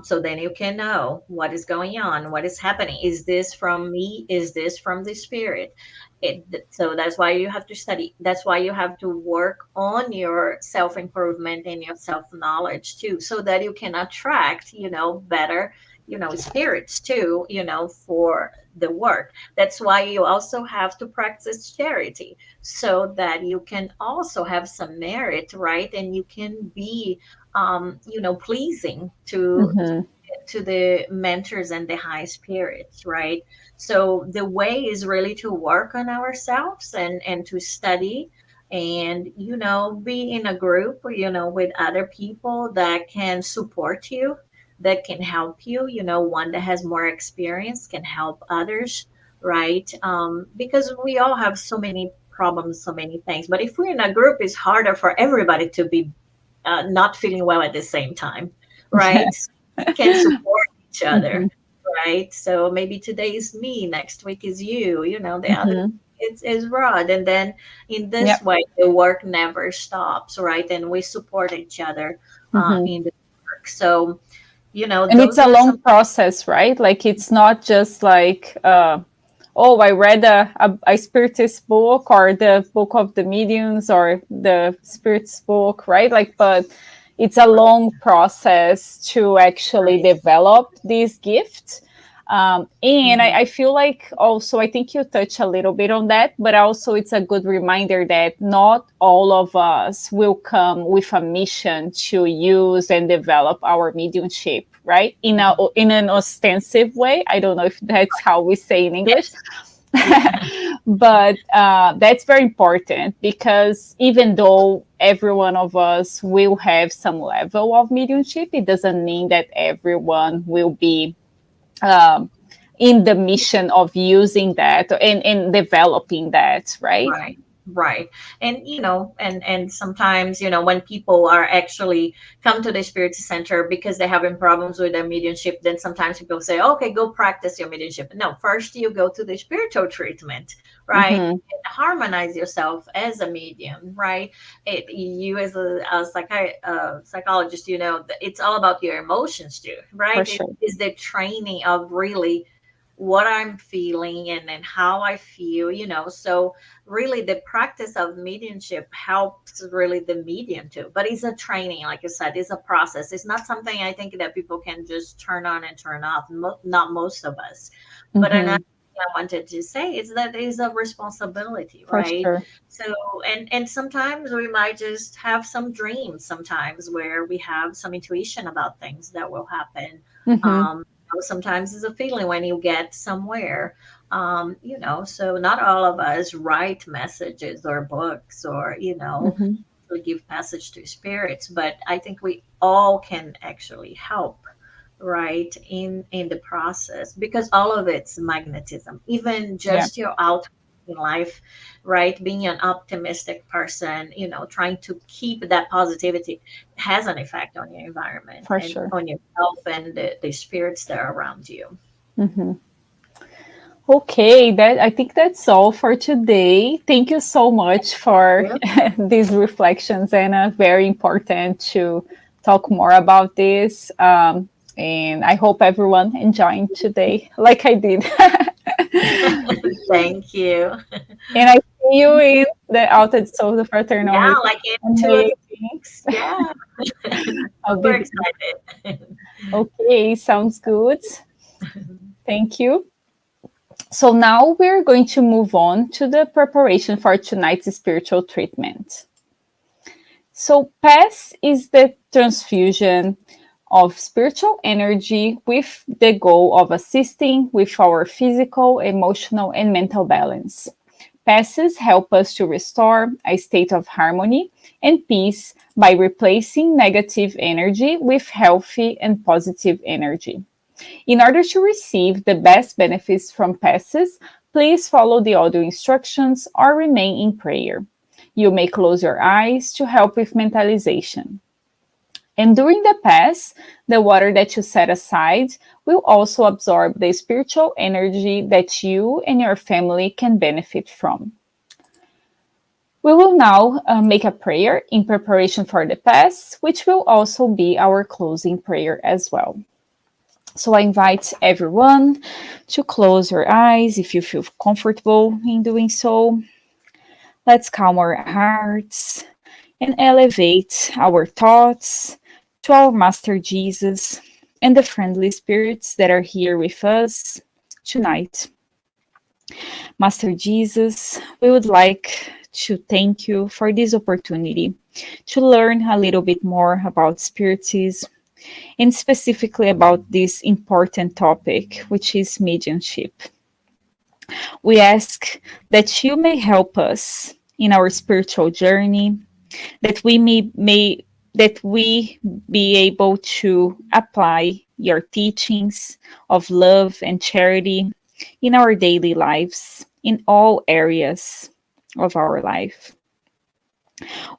So then you can know what is going on, what is happening. Is this from me? Is this from the spirit? So that's why you have to study. That's why you have to work on your self improvement and your self knowledge too, so that you can attract, better, spirits too, for the work. That's why you also have to practice charity, so that you can also have some merit, right? And you can be, pleasing to the mentors and the high spirits, right? So the way is really to work on ourselves and to study, and be in a group, with other people that can support you, that can help you. One that has more experience can help others, right? Because we all have so many problems, so many things. But if we're in a group, it's harder for everybody to be not feeling well at the same time, right? Can support each other, right? So maybe today is me, next week is you, the other it's broad, and then in Yeah. this way the work never stops, right? And we support each other Mhm. in the work. So And it's those a are some. long process, right? Like it's not just like oh, I read a spiritist book or the book of the mediums or the spirits book, right? Like, but it's a long process to actually Right. develop this gift. And Mhm. I feel like also, I think you touch a little bit on that, but also it's a good reminder that not all of us will come with a mission to use and develop our mediumship, right? In an ostensive way. I don't know if that's how we say in English, Yes. Yeah. but that's very important because even though every one of us will have some level of mediumship, it doesn't mean that everyone will be um, in the mission of using that and developing that, right? Right, right. And and sometimes, when people are actually come to the spirit center because they're having problems with their mediumship, then sometimes people say, okay, go practice your mediumship. No, first you go to the spiritual treatment, right? Mm-hmm. And harmonize yourself as a medium, right? You as a psychologist, it's all about your emotions too, For right? It sure. is the training of really what I'm feeling and how I feel, so really the practice of mediumship helps really the medium too, but it's a training, like you said, it's a process. It's not something I think that people can just turn on and turn off, not most of us. But another Mm-hmm. thing I wanted to say is that it's a responsibility, For right? sure. So and sometimes we might just have some dreams sometimes where we have some intuition about things that will happen. Mm-hmm. Sometimes it's a feeling when you get somewhere, so not all of us write messages or books or Mm-hmm. we give passage to spirits, but I think we all can actually help, right, in the process, because all of it's magnetism, even Yeah, just your outlook in life, right? Being an optimistic person, trying to keep that positivity has an effect on your environment for and sure. on yourself and the spirits that are around you. Mm-hmm. Okay, that I think that's all for today. Thank you so much for Yeah. these reflections, Anna. Very important to talk more about this. And I hope everyone enjoyed today, like I did. Thank you. And I see you in the Outed Soul, the Fraternal Yeah, meeting. like in 2 or 3 Amazing. weeks. Yeah. I'll Super be excited. okay. Sounds good. Thank you. So now we're going to move on to the preparation for tonight's spiritual treatment. So, PASS is the transfusion of spiritual energy with the goal of assisting with our physical, emotional, and mental balance. Passes help us to restore a state of harmony and peace by replacing negative energy with healthy and positive energy. In order to receive the best benefits from passes, please follow the audio instructions or remain in prayer. You may close your eyes to help with mentalization. And during the pass, the water that you set aside will also absorb the spiritual energy that you and your family can benefit from. We will now make a prayer in preparation for the pass, which will also be our closing prayer as well. So I invite everyone to close your eyes if you feel comfortable in doing so. Let's calm our hearts and elevate our thoughts to our Master Jesus and the friendly spirits that are here with us tonight. Master Jesus, we would like to thank you for this opportunity to learn a little bit more about Spiritism and specifically about this important topic, which is mediumship. We ask that you may help us in our spiritual journey, that we be able to apply your teachings of love and charity in our daily lives, in all areas of our life.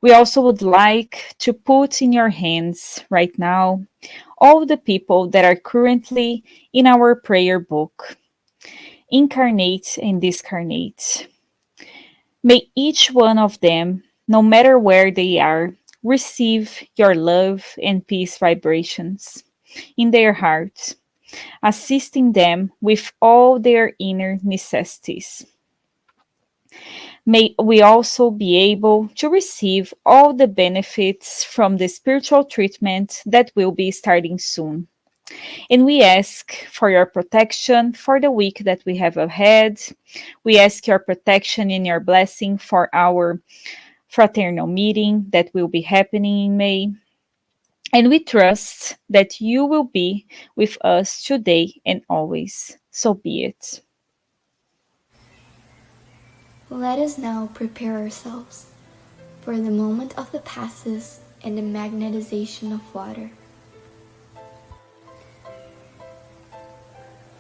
We also would like to put in your hands right now all the people that are currently in our prayer book, incarnate and discarnate. May each one of them, no matter where they are, receive your love and peace vibrations in their hearts, assisting them with all their inner necessities. May we also be able to receive all the benefits from the spiritual treatment that will be starting soon. And we ask for your protection for the week that we have ahead. We ask your protection and your blessing for our fraternal meeting that will be happening in May. And we trust that you will be with us today and always. So be it. Let us now prepare ourselves for the moment of the passes and the magnetization of water.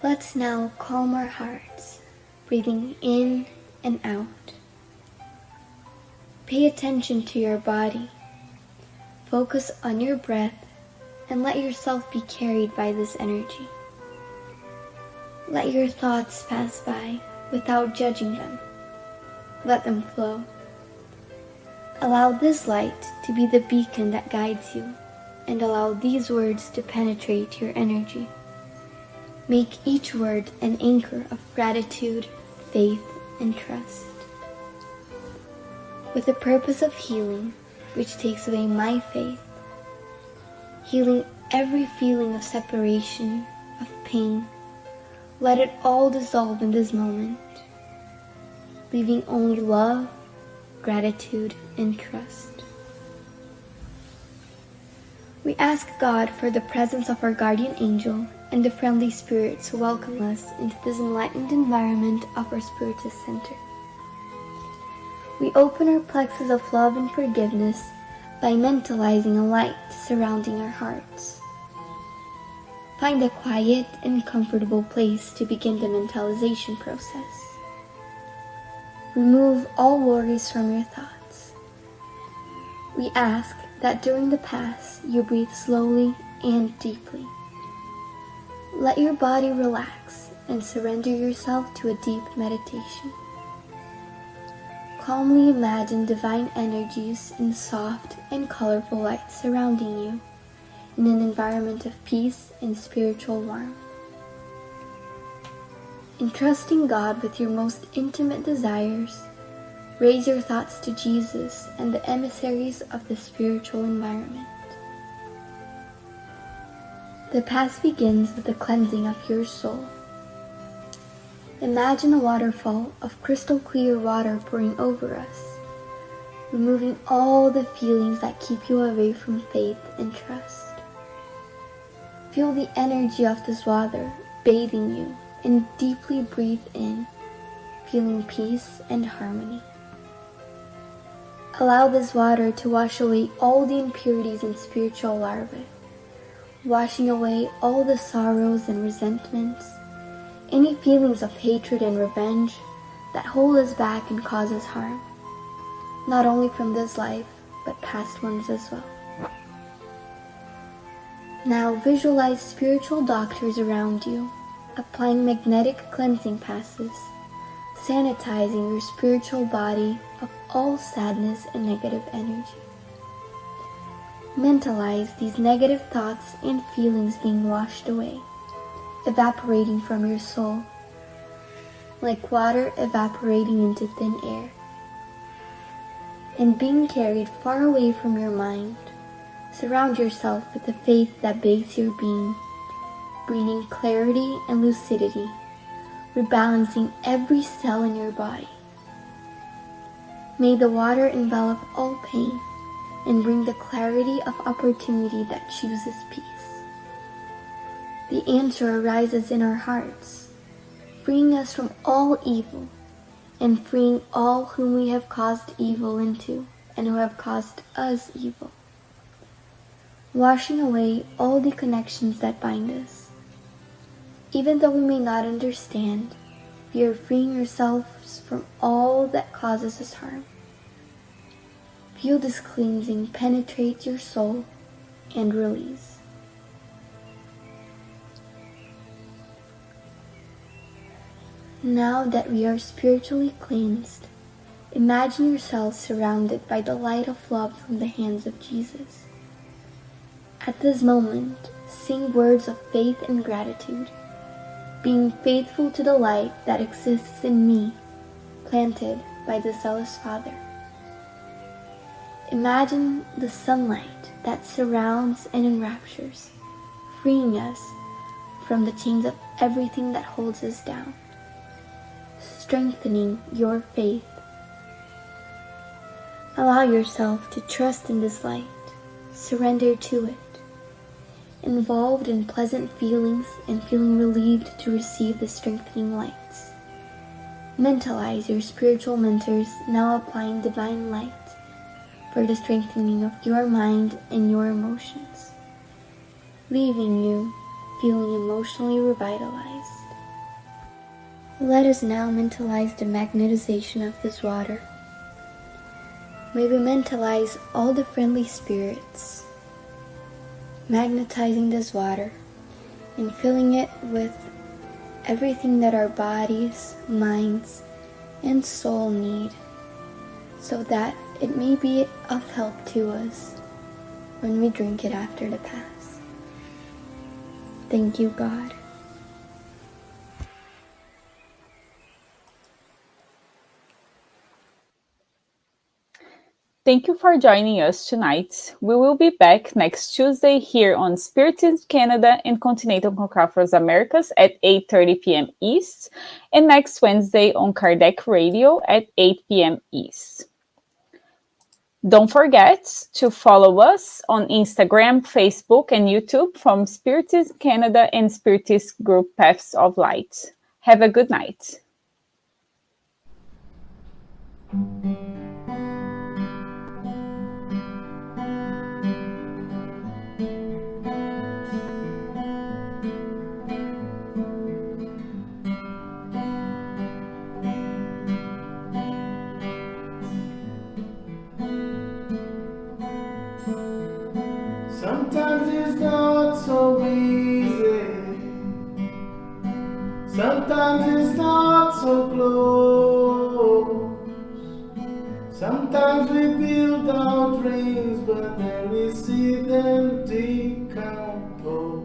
Let's now calm our hearts, breathing in and out. Pay attention to your body. Focus on your breath and let yourself be carried by this energy. Let your thoughts pass by without judging them. Let them flow. Allow this light to be the beacon that guides you, and allow these words to penetrate your energy. Make each word an anchor of gratitude, faith, and trust. With the purpose of healing, which takes away my faith, healing every feeling of separation, of pain, let it all dissolve in this moment, leaving only love, gratitude, and trust. We ask God for the presence of our guardian angel and the friendly spirits who welcome us into this enlightened environment of our Spiritist Center. We open our plexus of love and forgiveness by mentalizing a light surrounding our hearts. Find a quiet and comfortable place to begin the mentalization process. Remove all worries from your thoughts. We ask that during the pass you breathe slowly and deeply. Let your body relax and surrender yourself to a deep meditation. Calmly imagine divine energies in soft and colorful light surrounding you in an environment of peace and spiritual warmth. Entrusting God with your most intimate desires, raise your thoughts to Jesus and the emissaries of the spiritual environment. The pass begins with the cleansing of your soul. Imagine a waterfall of crystal clear water pouring over us, removing all the feelings that keep you away from faith and trust. Feel the energy of this water bathing you and deeply breathe in, feeling peace and harmony. Allow this water to wash away all the impurities and spiritual larvae, washing away all the sorrows and resentments, any feelings of hatred and revenge that hold us back and cause us harm, not only from this life, but past ones as well. Now visualize spiritual doctors around you, applying magnetic cleansing passes, sanitizing your spiritual body of all sadness and negative energy. Mentalize these negative thoughts and feelings being washed away, evaporating from your soul, like water evaporating into thin air, and being carried far away from your mind. Surround yourself with the faith that bathes your being, bringing clarity and lucidity, rebalancing every cell in your body. May the water envelop all pain and bring the clarity of opportunity that chooses peace. The answer arises in our hearts, freeing us from all evil and freeing all whom we have caused evil into and who have caused us evil, washing away all the connections that bind us. Even though we may not understand, we are freeing ourselves from all that causes us harm. Feel this cleansing penetrate your soul and release. Now that we are spiritually cleansed, Imagine yourself surrounded by the light of love from the hands of Jesus. At this moment, sing words of faith and gratitude, being faithful to the light that exists in me, planted by the zealous Father. Imagine the sunlight that surrounds and enraptures, freeing us from the chains of everything that holds us down, strengthening your faith. Allow yourself to trust in this light, surrender to it, involved in pleasant feelings and feeling relieved to receive the strengthening lights. Mentalize your spiritual mentors now applying divine light for the strengthening of your mind and your emotions, leaving you feeling emotionally revitalized. Let us now mentalize the magnetization of this water. May we mentalize all the friendly spirits, magnetizing this water and filling it with everything that our bodies, minds, and soul need, so that it may be of help to us when we drink it after the Pass. Thank you, God. Thank you for joining us tonight. We will be back next Tuesday here on Spiritism Canada and Continental Conference Americas at 8:30 p.m. East, and next Wednesday on Kardec Radio at 8 p.m. East. Don't forget to follow us on Instagram, Facebook, and YouTube from Spiritism Canada and Spiritist Group Paths of Light. Have a good night. Sometimes it's not so easy. Sometimes it's not so close. Sometimes we build our dreams, but then we see them decompose.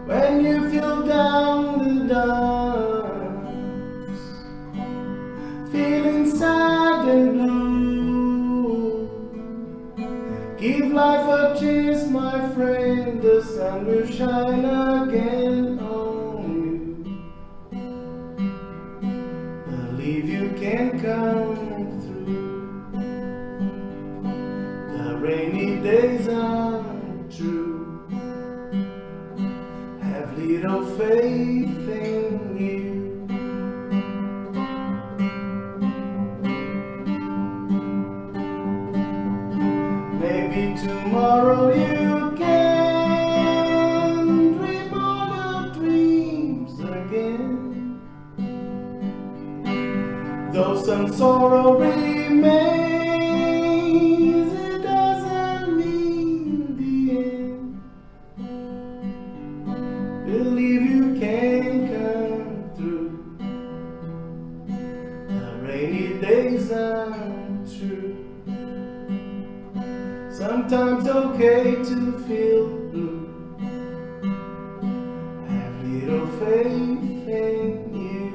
When you feel down the dumps, feeling sad and blue, give life a chance, my friend, the sun will shine again on you. Believe you can come through. The rainy days are true. Have little faith in you. Maybe tomorrow you can dream all your dreams again. Though some sorrow remains, it doesn't mean the end. Believe you can come through. The rainy days are true. Sometimes okay to feel blue. Have little faith in you.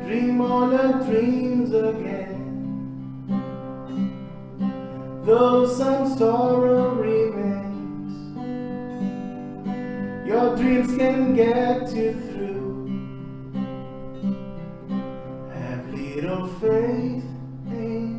Dream all the dreams again. Though some sorrow remains, your dreams can get you through. Have little faith in